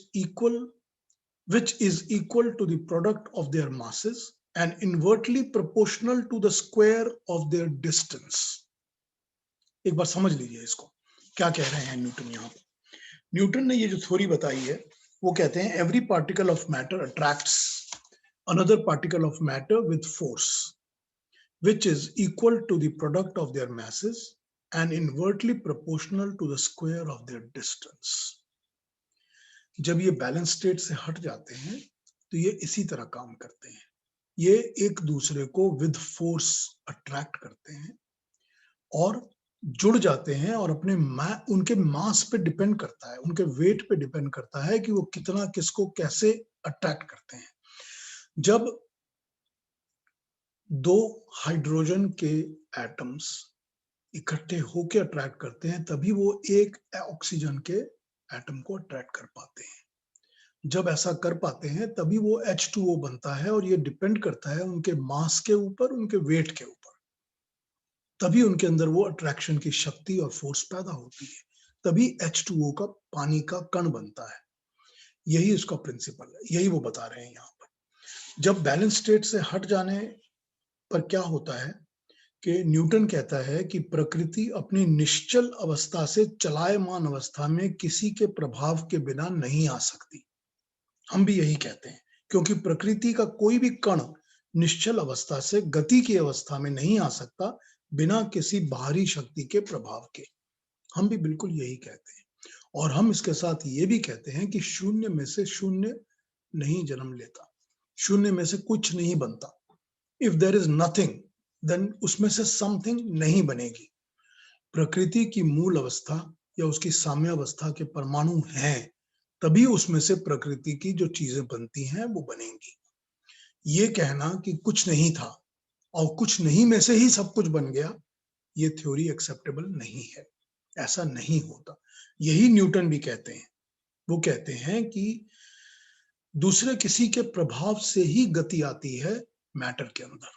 Speaker 2: is equal to the product of their masses and inversely proportional to the square of their distance. एक बार समझ लीजिए इसको, क्या कह रहे हैं न्यूटन यहाँ पर. न्यूटन ने ये जो थ्योरी बताई है, वो कहते हैं every particle of matter attracts another particle of matter with force, which is equal to the product of their masses and inversely proportional to the square of their distance. जब ये बैलेंस स्टेट से हट जाते हैं, तो ये इसी तरह काम करते हैं. ये एक दूसरे को विद फोर्स अट्रैक्ट करते हैं और जुड़ जाते हैं, और अपने उनके मास पे डिपेंड करता है, उनके वेट पे डिपेंड करता है कि वो कितना किसको कैसे अट्रैक्ट करते हैं. जब दो हाइड्रोजन के एटम्स इकट्ठे होकर अट्रैक्ट करते हैं, तभी वो एक ऑक्सीजन के एटम को अट्रैक्ट कर पाते हैं. जब ऐसा कर पाते हैं, तभी वो H2O बनता है, और ये डिपेंड करता है उनके मास के ऊपर, उनके वेट के ऊपर. तभी उनके अंदर वो अट्रैक्शन की शक्ति और फोर्स पैदा होती है. तभी H2O का पानी का कण बनता है. यही इसका प्रिंसिपल है, यही वो बता रहे हैं यहाँ पर. जब बैलेंस स्टेट से हट जाने पर क्या होता है कि न्यूटन कहता है कि प्रकृति अपनी निश्चल अवस्था से चलायमान अवस्था में किसी के प्रभाव के बिना नहीं आ सकती. हम भी यही कहते हैं, क्योंकि प्रकृति का कोई भी कण निश्चल अवस्था से गति की अवस्था में नहीं आ सकता बिना किसी बाहरी शक्ति के प्रभाव के. हम भी बिल्कुल यही कहते हैं. और हम इसके साथ ये भी कहते हैं कि शून्य में से शून्य नहीं जन्म लेता, शून्य में से कुछ नहीं बनता. If there is nothing, then उसमें से समथिंग नहीं बनेगी. प्रकृति की मूल अवस्था या उसकी साम्यावस्था के परमाणु हैं, तभी उसमें से प्रकृति की जो चीजें बनती हैं वो बनेंगी. ये कहना कि कुछ नहीं था और कुछ नहीं में से ही सब कुछ बन गया, ये थ्योरी एक्सेप्टेबल नहीं है. ऐसा नहीं होता. यही न्यूटन भी कहते हैं. वो कहते हैं कि दूसरे किसी के प्रभाव से ही गति आती है मैटर के अंदर.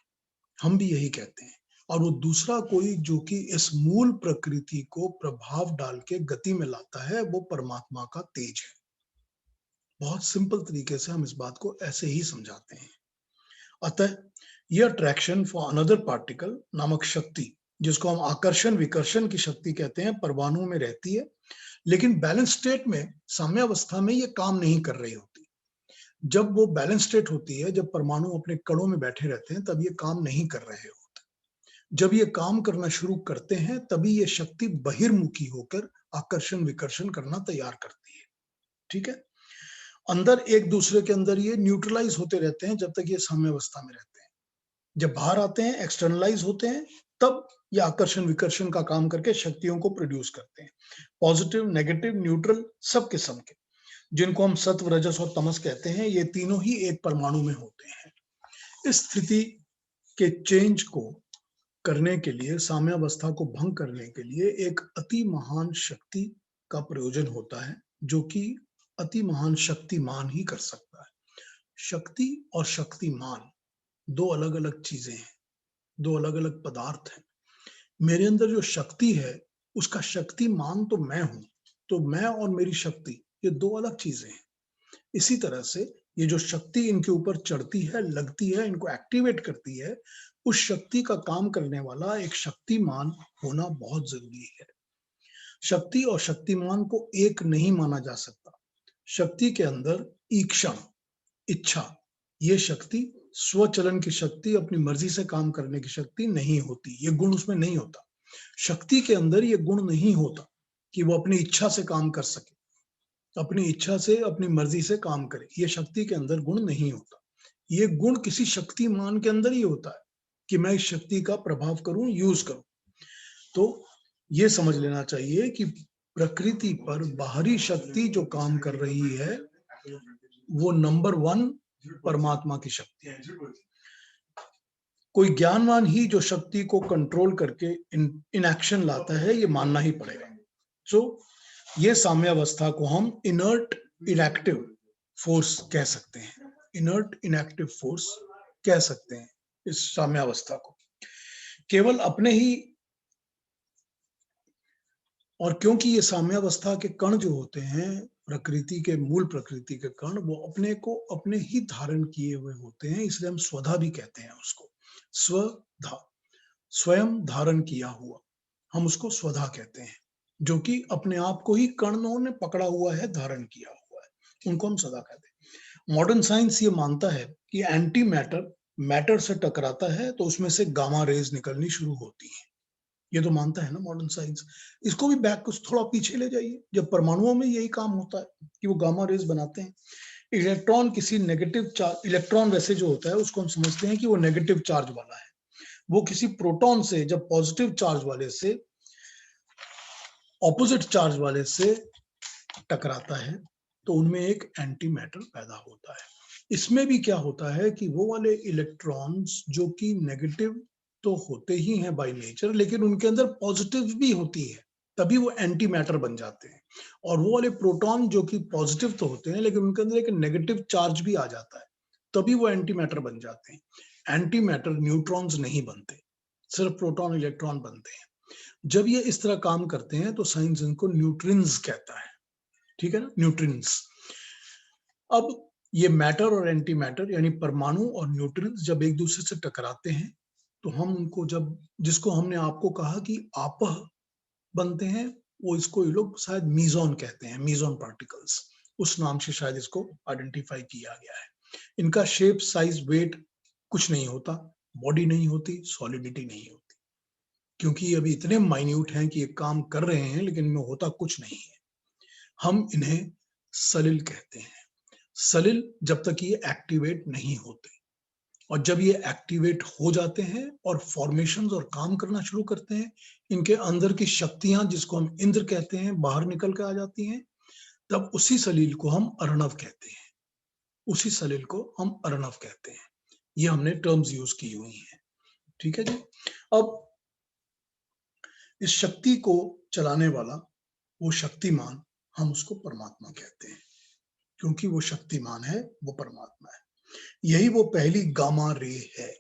Speaker 2: हम भी यही कहते हैं. और वो दूसरा कोई जो कि इस मूल प्रकृति को प्रभाव डाल के गति में लाता है, वो परमात्मा का तेज है. बहुत सिंपल तरीके से हम इस बात को ऐसे ही समझाते हैं. अतः ये अट्रैक्शन फॉर अनदर पार्टिकल नामक शक्ति, जिसको हम आकर्षण विकर्षण की शक्ति कहते हैं, परमाणु में रहती है. लेकिन बैलेंस स्टेट में, साम्यावस्था में ये काम नहीं कर रही होती. जब वो बैलेंस स्टेट होती है, जब परमाणु अपने कणों में बैठे रहते हैं, तब ये काम नहीं कर रहे होते. जब ये काम करना शुरू करते हैं तभी ये शक्ति बहिर्मुखी होकर आकर्षण विकर्षण करना तैयार करती है। ठीक है, अंदर एक दूसरे के अंदर ये न्यूट्रलाइज होते रहते हैं जब तक ये साम्यावस्था में रहते हैं। जब बाहर आते हैं, एक्सटर्नलाइज होते हैं, तब ये आकर्षण विकर्षण का काम करके शक्तियों को प्रोड्यूस करते हैं। पॉजिटिव, नेगेटिव, न्यूट्रल, सब किस्म के, जिनको हम सत्व, रजस और तमस कहते हैं, ये तीनों ही एक परमाणु में होते हैं। इस स्थिति के चेंज को करने के लिए, साम्यावस्था को भंग करने के लिए एक अति महान शक्ति का प्रयोजन होता है, जो कि अति महान शक्तिमान ही कर सकता है। शक्ति और शक्तिमान दो अलग अलग चीजें हैं, दो अलग अलग पदार्थ हैं। मेरे अंदर जो शक्ति है उसका शक्तिमान तो मैं हूं, तो मैं और मेरी शक्ति ये दो अलग चीजें हैं। इसी तरह से ये जो शक्ति इनके ऊपर चढ़ती है, लगती है, इनको एक्टिवेट करती है, उस शक्ति का काम करने वाला एक शक्तिमान होना बहुत जरूरी है। शक्ति और शक्तिमान को एक नहीं माना जा सकता। शक्ति के अंदर ईक्षण, इच्छा, ये शक्ति, स्वचलन की शक्ति, अपनी मर्जी से काम करने की शक्ति नहीं होती, ये गुण उसमें नहीं होता। शक्ति के अंदर ये गुण नहीं होता कि वो अपनी इच्छा से काम कर सके, अपनी इच्छा से, अपनी मर्जी से काम करे, ये शक्ति के अंदर गुण नहीं होता। ये गुण किसी शक्तिमान के अंदर ही होता है कि मैं इस शक्ति का प्रभाव करूं, यूज करूं। तो ये समझ लेना चाहिए कि प्रकृति पर बाहरी शक्ति जो काम कर रही है वो नंबर 1 परमात्मा की शक्ति है। कोई ज्ञानवान ही जो शक्ति को कंट्रोल करके इन एक्शन लाता है, ये मानना ही पड़ेगा। सो ये साम्यावस्था को हम इनर्ट इनएक्टिव फोर्स कह सकते हैं, इनर्ट इनएक्टिव फोर्स कह सकते हैं इस साम्यावस्था को। केवल अपने ही, और क्योंकि ये साम्यावस्था के कण जो होते हैं, प्रकृति के, मूल प्रकृति के कण, वो अपने को अपने ही धारण किए हुए होते हैं, इसलिए हम स्वधा भी कहते हैं उसको। स्वधा, स्वयं धारण किया हुआ, हम उसको स्वधा कहते हैं, जो कि अपने आप को ही कणों ने पकड़ा हुआ है, धारण किया हुआ है, उनको हम स्वधा कहते हैं। मॉडर्न साइंस ये मानता है कि एंटी मैटर मैटर से टकराता है तो उसमें से गामा रेज निकलनी शुरू होती है। ये तो मानता है ना मॉडर्न साइंस। इसको भी बैक कुछ थोड़ा पीछे ले जाइए, जब परमाणुओं में यही काम होता है कि वो गामा रेज बनाते हैं। इलेक्ट्रॉन किसी नेगेटिव चार्ज, इलेक्ट्रॉन वैसे जो होता है उसको हम समझते हैं कि वो नेगेटिव चार्ज वाला है, वो किसी प्रोटॉन से जब पॉजिटिव चार्ज वाले से, ऑपोजिट चार्ज वाले से टकराता है तो उनमें एक एंटी मैटर पैदा होता है। इसमें भी क्या होता है कि वो वाले इलेक्ट्रॉन्स जो कि नेगेटिव तो होते ही हैं बाय नेचर, लेकिन उनके अंदर पॉजिटिव भी होती है, तभी वो एंटी मैटर बन जाते हैं। और वो वाले प्रोटॉन जो कि पॉजिटिव तो होते हैं लेकिन उनके अंदर एक नेगेटिव चार्ज भी आ जाता है, तभी वो एंटी मैटर बन जाते हैं। एंटी मैटर न्यूट्रॉन्स नहीं बनते, सिर्फ प्रोटॉन इलेक्ट्रॉन बनते हैं। जब ये इस तरह काम करते हैं तो साइंस इनको न्यूट्रिन्स कहता है, ठीक है ना, न्यूट्रिन्स। अब ये मैटर और एंटी मैटर यानी परमाणु और न्यूट्रिन्स जब एक दूसरे से टकराते हैं तो हम उनको, जब जिसको हमने आपको कहा कि आपह बनते हैं, वो इसको ये लोग शायद मीजॉन कहते हैं, मीजॉन पार्टिकल्स, उस नाम से शायद इसको आइडेंटिफाई किया गया है। इनका शेप, साइज, वेट कुछ नहीं होता, बॉडी नहीं होती, सॉलिडिटी नहीं होती, क्योंकि अभी इतने माइन्यूट हैं कि ये काम कर रहे हैं लेकिन इनमें होता कुछ नहीं है। हम इन्हें सलिल कहते हैं। सलिल जब तक ये एक्टिवेट नहीं होते, और जब ये एक्टिवेट हो जाते हैं और फॉर्मेशंस और काम करना शुरू करते हैं, इनके अंदर की शक्तियां जिसको हम इंद्र कहते हैं बाहर निकल के आ जाती हैं, तब उसी सलील को हम अर्णव कहते हैं, उसी सलील को हम अर्णव कहते हैं। ये हमने टर्म्स यूज की हुई हैं, ठीक है जी। अब इस शक्ति को चलाने वाला वो शक्तिमान, हम उसको परमात्मा कहते हैं, क्योंकि वो शक्तिमान है, वो परमात्मा है। यही वो पहली गामा रे है।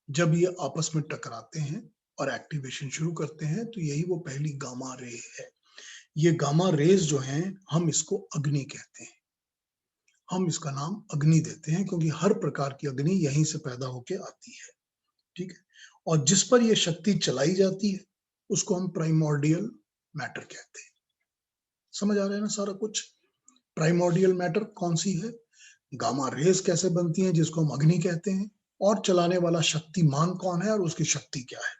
Speaker 2: जब ये आपस में टकराते हैं और एक्टिवेशन शुरू करते हैं तो यही वो पहली गामा रे है। ये गामा रेज जो हैं, हम इसको अग्नि कहते हैं। हम इसका नाम अग्नि देते हैं क्योंकि हर प्रकार की अग्नि यहीं से पैदा होके आती है, ठीक है। और जिस पर ये शक्ति चलाई जाती है उसको हम प्राइमोर्डियल मैटर कहते हैं। समझ आ रहा है ना सारा कुछ? प्राइमोर्डियल मैटर कौन सी है, गामा रेज कैसे बनती हैं जिसको हम अग्नि कहते हैं, और चलाने वाला शक्तिमान कौन है और उसकी शक्ति क्या है,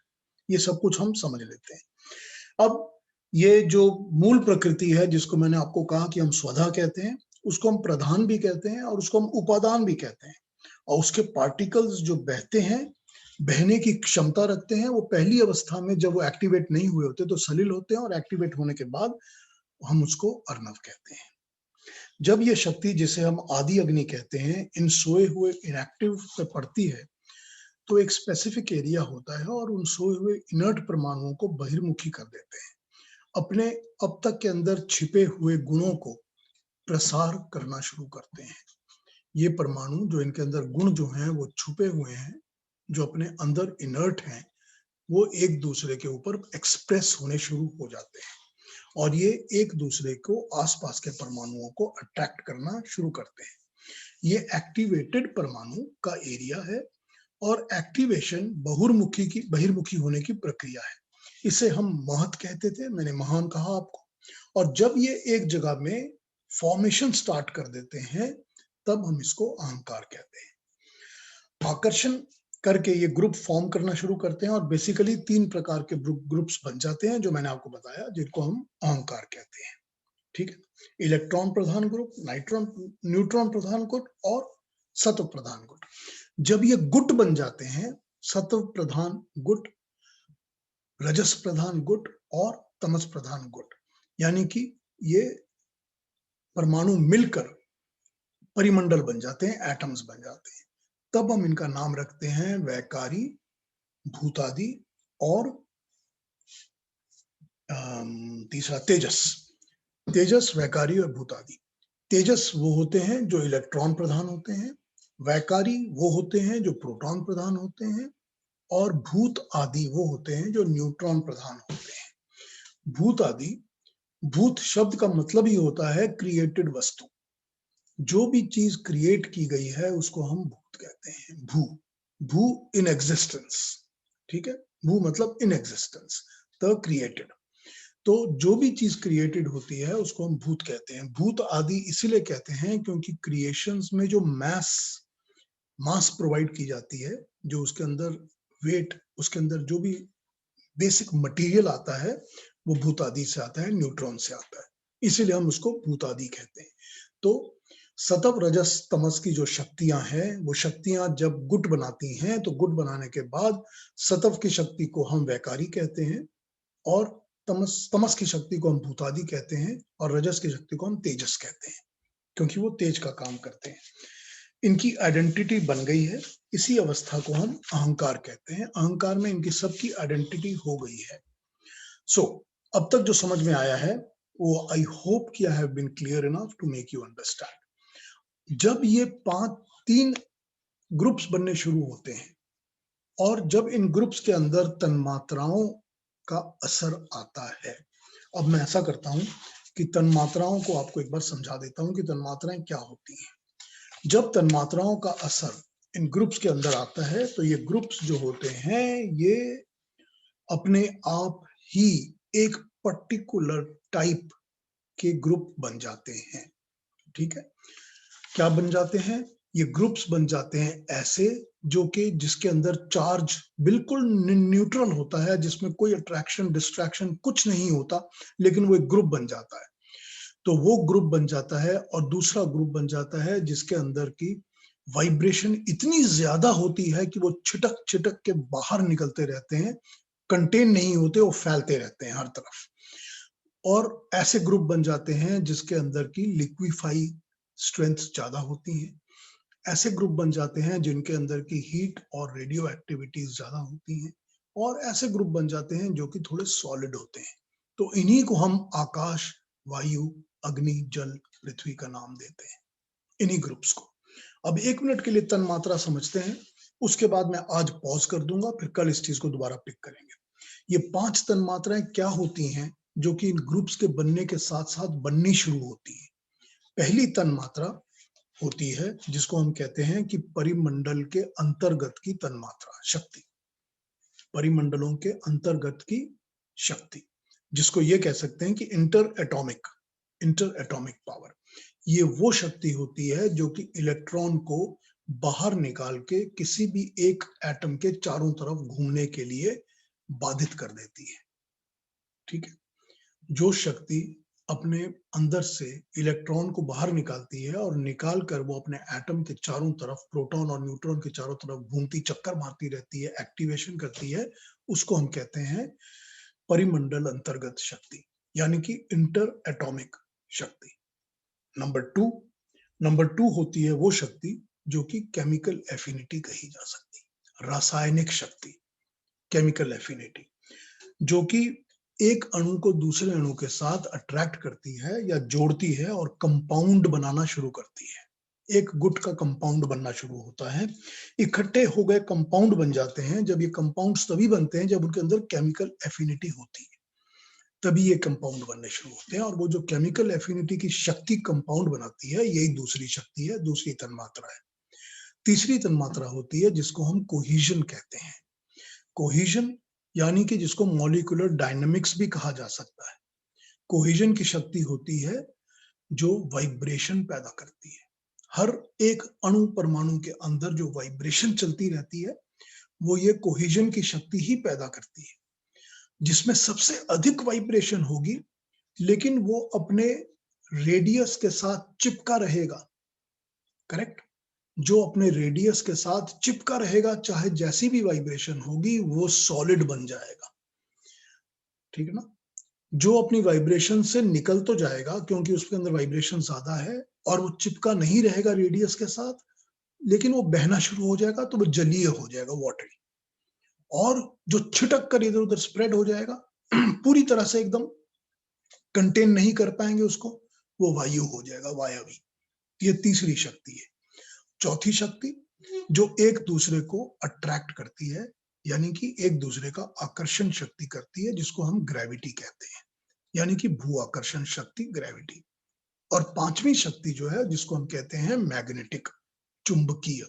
Speaker 2: ये सब कुछ हम समझ लेते हैं। अब ये जो मूल प्रकृति है, जिसको मैंने आपको कहा कि हम स्वधा कहते हैं, उसको हम प्रधान भी कहते हैं और उसको हम उपादान भी कहते हैं। और उसके पार्टिकल्स जो बहते हैं, बहने की क्षमता रखते हैं, वो पहली अवस्था में जब वो एक्टिवेट नहीं हुए होते तो सलिल होते हैं, और एक्टिवेट होने के बाद हम उसको अर्णव कहते हैं। जब ये शक्ति, जिसे हम आदि अग्नि कहते हैं, इन सोए हुए इनएक्टिव पे पड़ती है तो एक स्पेसिफिक एरिया होता है और उन सोए हुए इनर्ट परमाणुओं को बहिर्मुखी कर देते हैं, अपने अब तक के अंदर छिपे हुए गुणों को प्रसार करना शुरू करते हैं। ये परमाणु, जो इनके अंदर गुण जो हैं वो छुपे हुए हैं, जो अपने अंदर इनर्ट हैं, वो एक दूसरे के ऊपर एक्सप्रेस होने शुरू हो जाते हैं और ये एक दूसरे को, आसपास के परमाणुओं को अट्रैक्ट करना शुरू करते हैं। ये एक्टिवेटेड परमाणु का एरिया है और एक्टिवेशन बहिर्मुखी होने की प्रक्रिया है। इसे हम महत कहते थे, मैंने महान कहा आपको। और जब ये एक जगह में फॉर्मेशन स्टार्ट कर देते हैं, तब हम इसको अहंकार कहते हैं। आकर्षण करके ये ग्रुप फॉर्म करना शुरू करते हैं और बेसिकली 3 प्रकार के ग्रुप्स बन जाते हैं, जो मैंने आपको बताया, जिनको हम अहंकार कहते हैं। ठीक है, इलेक्ट्रॉन प्रधान ग्रुप, न्यूट्रॉन प्रधान गुट और सत्व प्रधान गुट। जब ये गुट बन जाते हैं, सत्व प्रधान गुट, रजस प्रधान गुट और तमस प्रधान गुट, यानी कि ये परमाणु मिलकर परिमंडल बन जाते हैं, एटम्स बन जाते हैं, तब हम इनका नाम रखते हैं वैकारी, भूतादि और तीसरा तेजस। तेजस, वैकारी और भूतादि। तेजस वो होते हैं जो इलेक्ट्रॉन प्रधान होते हैं, वैकारी वो होते हैं जो प्रोटॉन प्रधान होते हैं, और भूत आदि वो होते हैं जो न्यूट्रॉन प्रधान होते हैं। भूत आदि, भूत शब्द का मतलब ही होता है क्रिएटेड वस्तु। जो भी चीज क्रिएट की गई है उसको हम भूत कहते हैं। भू इन एग्जिस्टेंस, ठीक है, भू मतलब इन एग्जिस्टेंस, द क्रिएटेड। तो जो भी चीज क्रिएटेड होती है उसको हम भूत कहते हैं। भूत आदि इसीलिए कहते हैं क्योंकि क्रिएशंस में जो मास प्रोवाइड की जाती है, जो उसके अंदर वेट, उसके अंदर जो भी बेसिक मटेरियल आता है, वो भूत आदि से आता है, न्यूट्रॉन से आता है, इसीलिए हम उसको भूत आदि कहते हैं। तो सतव रजस तमस की जो शक्तियां हैं, वो शक्तियां जब गुट बनाती हैं, तो गुट बनाने के बाद सतव की शक्ति को हम वैकारी कहते हैं, और तमस की शक्ति को हम भूतादि कहते हैं, और रजस की शक्ति को हम तेजस कहते हैं, क्योंकि वो तेज का काम करते हैं। इनकी आइडेंटिटी बन गई है, इसी अवस्था को हम अहंकार कहते हैं। अहंकार में इनकी सबकी आइडेंटिटी हो गई है। सो अब तक जो समझ में आया है वो, आई होप कि I have been clear enough to make you understand. जब ये 3 ग्रुप्स बनने शुरू होते हैं और जब इन ग्रुप्स के अंदर तन्मात्राओं का असर आता है, अब मैं ऐसा करता हूं कि तन्मात्राओं को आपको एक बार समझा देता हूं कि तन्मात्राएं क्या होती हैं। जब तन्मात्राओं का असर इन ग्रुप्स के अंदर आता है, तो ये ग्रुप्स जो होते हैं, ये अपने आप ही एक पर्टिकुलर टाइप के ग्रुप बन जाते हैं। ठीक है, क्या बन जाते हैं? ये ग्रुप्स बन जाते हैं ऐसे, जो कि जिसके अंदर चार्ज बिल्कुल न्यूट्रल होता है, जिसमें कोई अट्रैक्शन डिस्ट्रैक्शन कुछ नहीं होता, लेकिन वो एक ग्रुप बन जाता है। तो वो ग्रुप बन जाता है, और दूसरा ग्रुप बन जाता है जिसके अंदर की वाइब्रेशन इतनी ज्यादा होती है कि वो छिटक छिटक के बाहर निकलते रहते हैं, कंटेन नहीं होते, वो फैलते रहते हैं हर तरफ। और ऐसे ग्रुप बन जाते हैं जिसके अंदर की लिक्विफाई स्ट्रेंथ ज्यादा होती है। ऐसे ग्रुप बन जाते हैं जिनके अंदर की हीट और रेडियो एक्टिविटीज ज्यादा होती हैं, और ऐसे ग्रुप बन जाते हैं जो कि थोड़े सॉलिड होते हैं। तो इन्हीं को हम आकाश, वायु, अग्नि, जल, पृथ्वी का नाम देते हैं, इन्हीं ग्रुप्स को। अब 1 मिनट के लिए तन्मात्रा समझते हैं, उसके बाद मैं आज पॉज कर दूंगा, फिर कल इस चीज को दोबारा पिक करेंगे। ये 5 तन्मात्राएं क्या होती हैं जो कि इन ग्रुप्स के बनने के साथ साथ बननी शुरू होती है? पहली तन्मात्रा होती है जिसको हम कहते हैं कि परिमंडल के अंतर्गत की तन्मात्रा शक्ति, परिमंडलों के अंतर्गत की शक्ति, जिसको ये कह सकते हैं कि इंटर एटॉमिक पावर। ये वो शक्ति होती है जो कि इलेक्ट्रॉन को बाहर निकाल के किसी भी एक एटम के चारों तरफ घूमने के लिए बाधित कर देती है। ठीक है, जो शक्ति अपने अंदर से इलेक्ट्रॉन को बाहर निकालती है और निकाल कर वो अपने एटम के चारों तरफ, प्रोटॉन और न्यूट्रॉन के चारों तरफ घूमती, चक्कर मारती रहती है, एक्टिवेशन करती है, उसको हम कहते हैं परिमंडल अंतर्गत शक्ति, यानी कि इंटर एटॉमिक शक्ति। नंबर टू होती है वो शक्ति जो कि केमिकल एफिनिटी कही जा सकती, रासायनिक शक्ति, केमिकल एफिनिटी, जो कि एक अणु को दूसरे अणु के साथ अट्रैक्ट करती है या जोड़ती है और कंपाउंड बनाना शुरू करती है। एक गुट का कंपाउंड बनना शुरू होता है, इकट्ठे हो गए कंपाउंड बन जाते हैं। जब ये कंपाउंड्स तभी बनते हैं जब उनके अंदर केमिकल एफिनिटी होती है, तभी ये कंपाउंड बनने शुरू होते हैं। और वो जो केमिकल एफिनिटी की शक्ति कंपाउंड बनाती है, यही दूसरी शक्ति है, दूसरी तन्मात्रा है। तीसरी तन्मात्रा होती है जिसको हम कोहीजन कहते हैं। कोहीजन यानी कि जिसको मॉलिक्यूलर डायनामिक्स भी कहा जा सकता है। कोहीजन की शक्ति होती है जो वाइब्रेशन पैदा करती है। हर एक अणु परमाणु के अंदर जो वाइब्रेशन चलती रहती है वो ये कोहीजन की शक्ति ही पैदा करती है। जिसमें सबसे अधिक वाइब्रेशन होगी लेकिन वो अपने रेडियस के साथ चिपका रहेगा। करेक्ट, जो अपने रेडियस के साथ चिपका रहेगा, चाहे जैसी भी वाइब्रेशन होगी वो सॉलिड बन जाएगा। ठीक है ना। जो अपनी वाइब्रेशन से निकल तो जाएगा क्योंकि उसके अंदर वाइब्रेशन ज्यादा है और वो चिपका नहीं रहेगा रेडियस के साथ, लेकिन वो बहना शुरू हो जाएगा तो वो जलीय हो जाएगा, वाटरी। और जो छिटक कर इधर उधर स्प्रेड हो जाएगा, पूरी तरह से एकदम कंटेन नहीं कर पाएंगे उसको, वो वायु हो जाएगा, वायवी। ये तीसरी शक्ति है। चौथी शक्ति जो एक दूसरे को अट्रैक्ट करती है, यानी कि एक दूसरे का आकर्षण शक्ति करती है, जिसको हम ग्रेविटी कहते हैं, यानी कि भू आकर्षण शक्ति, ग्रेविटी। और पांचवी शक्ति जो है जिसको हम कहते हैं मैग्नेटिक, चुंबकीय,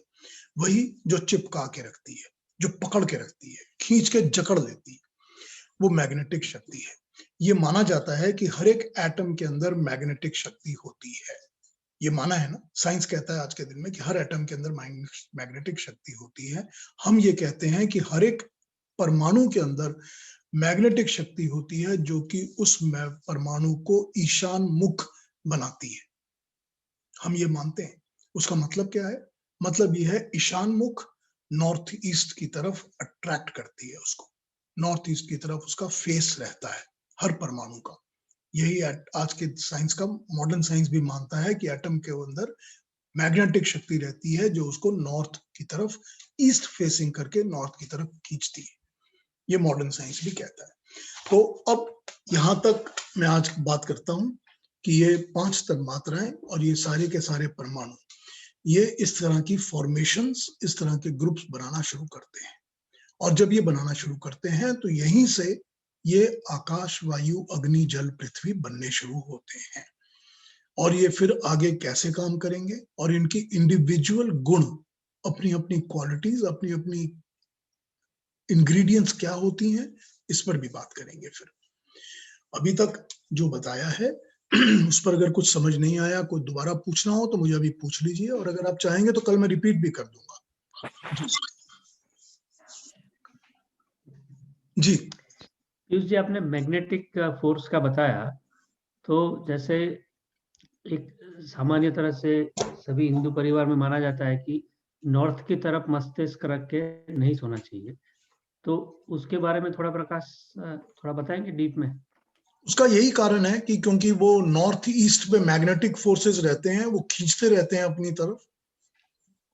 Speaker 2: वही जो चिपका के रखती है, जो पकड़ के रखती है, खींच के जकड़ लेती है, वो मैग्नेटिक शक्ति है। ये माना जाता है कि हर एक एटम के अंदर मैग्नेटिक शक्ति होती है। ये माना है ना, साइंस कहता है आज के दिन में कि हर एटम के अंदर मैग्नेटिक शक्ति होती है। हम ये कहते हैं कि हर एक परमाणु के अंदर मैग्नेटिक शक्ति होती है जो कि उस परमाणु को ईशान मुख बनाती है। हम ये मानते हैं। उसका मतलब क्या है? मतलब ये है ईशान मुख, नॉर्थ ईस्ट की तरफ अट्रैक्ट करती है उसको, नॉर्थ ईस्ट की तरफ उसका फेस रहता है हर परमाणु का। यही आज के साइंस का, मॉडर्न साइंस भी मानता है कि एटम के अंदर मैग्नेटिक शक्ति रहती है जो उसको नॉर्थ की तरफ, ईस्ट फेसिंग करके नॉर्थ की तरफ खींचती है। ये मॉडर्न साइंस भी कहता है। तो अब यहाँ तक मैं आज बात करता हूँ कि ये 5 तन्मात्राएं और ये सारे के सारे परमाणु, ये इस तरह की फॉर्मेशंस, इस तरह के ग्रुप्स बनाना शुरू करते हैं। और जब ये बनाना शुरू करते हैं तो यहीं से ये आकाश, वायु, अग्नि, जल, पृथ्वी बनने शुरू होते हैं। और ये फिर आगे कैसे काम करेंगे और इनकी इंडिविजुअल गुण, अपनी अपनी क्वालिटीज, अपनी अपनी इंग्रेडिएंट्स क्या होती हैं, इस पर भी बात करेंगे। फिर अभी तक जो बताया है उस पर अगर कुछ समझ नहीं आया, कोई दोबारा पूछना हो तो मुझे अभी पूछ लीजिए, और अगर आप चाहेंगे तो कल मैं रिपीट भी कर दूंगा। जी
Speaker 1: पीयूष जी, आपने मैग्नेटिक फोर्स का बताया, तो जैसे एक सामान्य तरह से सभी हिंदू परिवार में माना जाता है कि नॉर्थ की तरफ मस्तिष्क रख के नहीं सोना चाहिए, तो उसके बारे में थोड़ा बताएंगे डीप में?
Speaker 2: उसका यही कारण है कि क्योंकि वो नॉर्थ ईस्ट में मैग्नेटिक फोर्सेस रहते हैं, वो खींचते रहते हैं अपनी तरफ,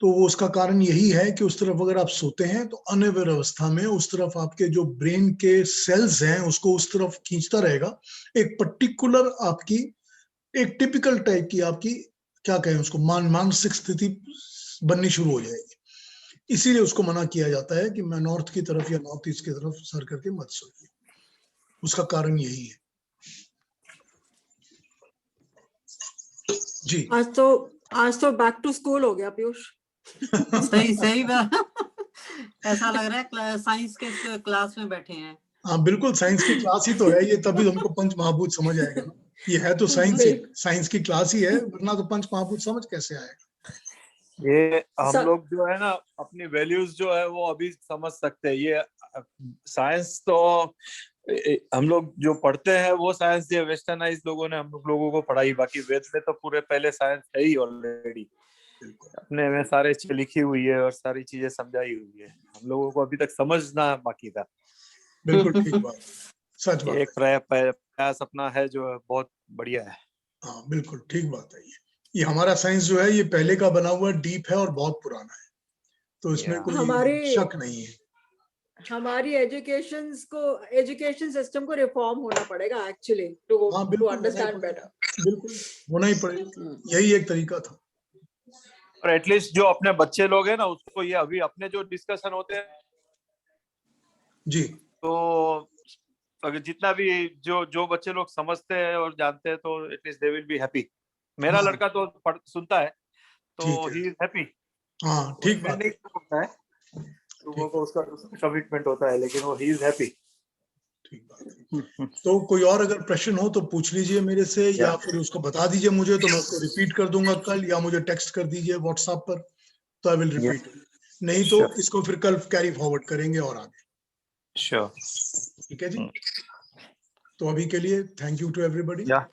Speaker 2: तो वो उसका कारण यही है कि उस तरफ अगर आप सोते हैं तो अनअवेयर अवस्था में उस तरफ आपके जो ब्रेन के सेल्स हैं उसको उस तरफ खींचता रहेगा। एक पर्टिकुलर आपकी, एक टिपिकल टाइप की आपकी, क्या कहें उसको, मानसिक स्थिति बननी शुरू हो जाएगी। इसीलिए उसको मना किया जाता है कि मैं नॉर्थ की तरफ या नॉर्थ ईस्ट की तरफ सर करके मत सोइए। उसका कारण यही है। जी
Speaker 3: आज तो बैक टू स्कूल हो गया पीयूष।
Speaker 5: सही बात। ऐसा लग रहा है साइंस के क्लास में बैठे हैं।
Speaker 2: हाँ बिल्कुल, साइंस की क्लास ही तो है ये, तभी हमको पंच महाभूत समझ आएगा ना। ये है तो साइंस की क्लास ही है, वरना तो पंच महाभूत समझ कैसे आएगा।
Speaker 4: ये हम
Speaker 3: सर-
Speaker 4: लोग जो है ना अपनी वैल्यूज जो है वो अभी समझ सकते हैं। ये साइंस तो हम लोग जो पढ़ते हैं वो साइंस ये वेस्टर्नाइज लोगों ने हम लोगों को पढ़ाई, बाकी वेद में तो पूरे पहले साइंस है ही ऑलरेडी, अपने में सारे चीजें लिखी हुई है और सारी चीजें समझाई हुई है। हम लोगों को अभी तक समझना बाकी था।
Speaker 2: बिल्कुल ठीक बात, सच बात
Speaker 4: एक
Speaker 2: है।
Speaker 4: प्रयास अपना है जो बहुत बढ़िया है।
Speaker 2: हाँ बिल्कुल ठीक बात है। ये हमारा साइंस जो है ये पहले का बना हुआ डीप है और बहुत पुराना है, तो इसमें
Speaker 4: Yeah.
Speaker 2: कोई
Speaker 3: हमारी-
Speaker 2: शक नहीं है।
Speaker 3: हमारी एजुकेशन सिस्टम को रिफॉर्म होना पड़ेगा एक्चुअली टू
Speaker 2: हाँ बिल्कुल,
Speaker 3: अंडरस्टैंड बेटर।
Speaker 2: बिल्कुल होना ही पड़ेगा, यही एक तरीका था।
Speaker 4: और एटलीस्ट जो अपने बच्चे लोग हैं ना उसको ये अभी अपने जो डिस्कशन होते हैं
Speaker 2: जी
Speaker 4: तो अगर जितना भी जो बच्चे लोग समझते हैं और जानते हैं तो at least they will be happy. मेरा
Speaker 2: हाँ।
Speaker 4: लड़का तो सुनता है तो
Speaker 2: ठीक है।
Speaker 4: He is happy.
Speaker 2: हाँ ठीक बात है।
Speaker 4: नहीं होता है लोगों को उसका कमिटमेंट होता है, लेकिन वो ही इज हैप्पी।
Speaker 2: ठीक बात है। तो कोई और अगर प्रश्न हो तो पूछ लीजिए मेरे से, या फिर उसको बता दीजिए मुझे, तो मैं उसको रिपीट कर दूंगा कल, या मुझे टेक्स्ट कर दीजिए व्हाट्सएप पर, तो आई विल रिपीट। नहीं तो
Speaker 4: Sure.
Speaker 2: इसको फिर कल कैरी फॉरवर्ड करेंगे और आगे।
Speaker 4: श्योर।
Speaker 2: ठीक है जी। तो अभी के लिए थैंक यू टू एवरीबॉडी।
Speaker 4: या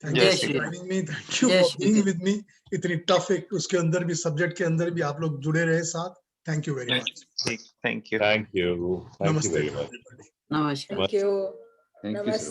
Speaker 2: थैंक
Speaker 4: जय
Speaker 2: you
Speaker 4: Shri
Speaker 2: for
Speaker 4: Ram.
Speaker 2: Joining me, thank you
Speaker 5: जय
Speaker 2: for
Speaker 5: Shri
Speaker 2: being
Speaker 5: Ram.
Speaker 2: With me. इतनी टफ एक उसके अंदर भी, सब्जेक्ट के अंदर भी आप लोग जुड़े रहे साथ। Thank you very much.
Speaker 4: Thank you.
Speaker 6: Thank you. Thank you
Speaker 2: नमस्ते
Speaker 6: very much.
Speaker 2: everybody.
Speaker 5: नमस्कार।
Speaker 3: Thank you.
Speaker 6: Thank you, sir.
Speaker 3: नमस्ते।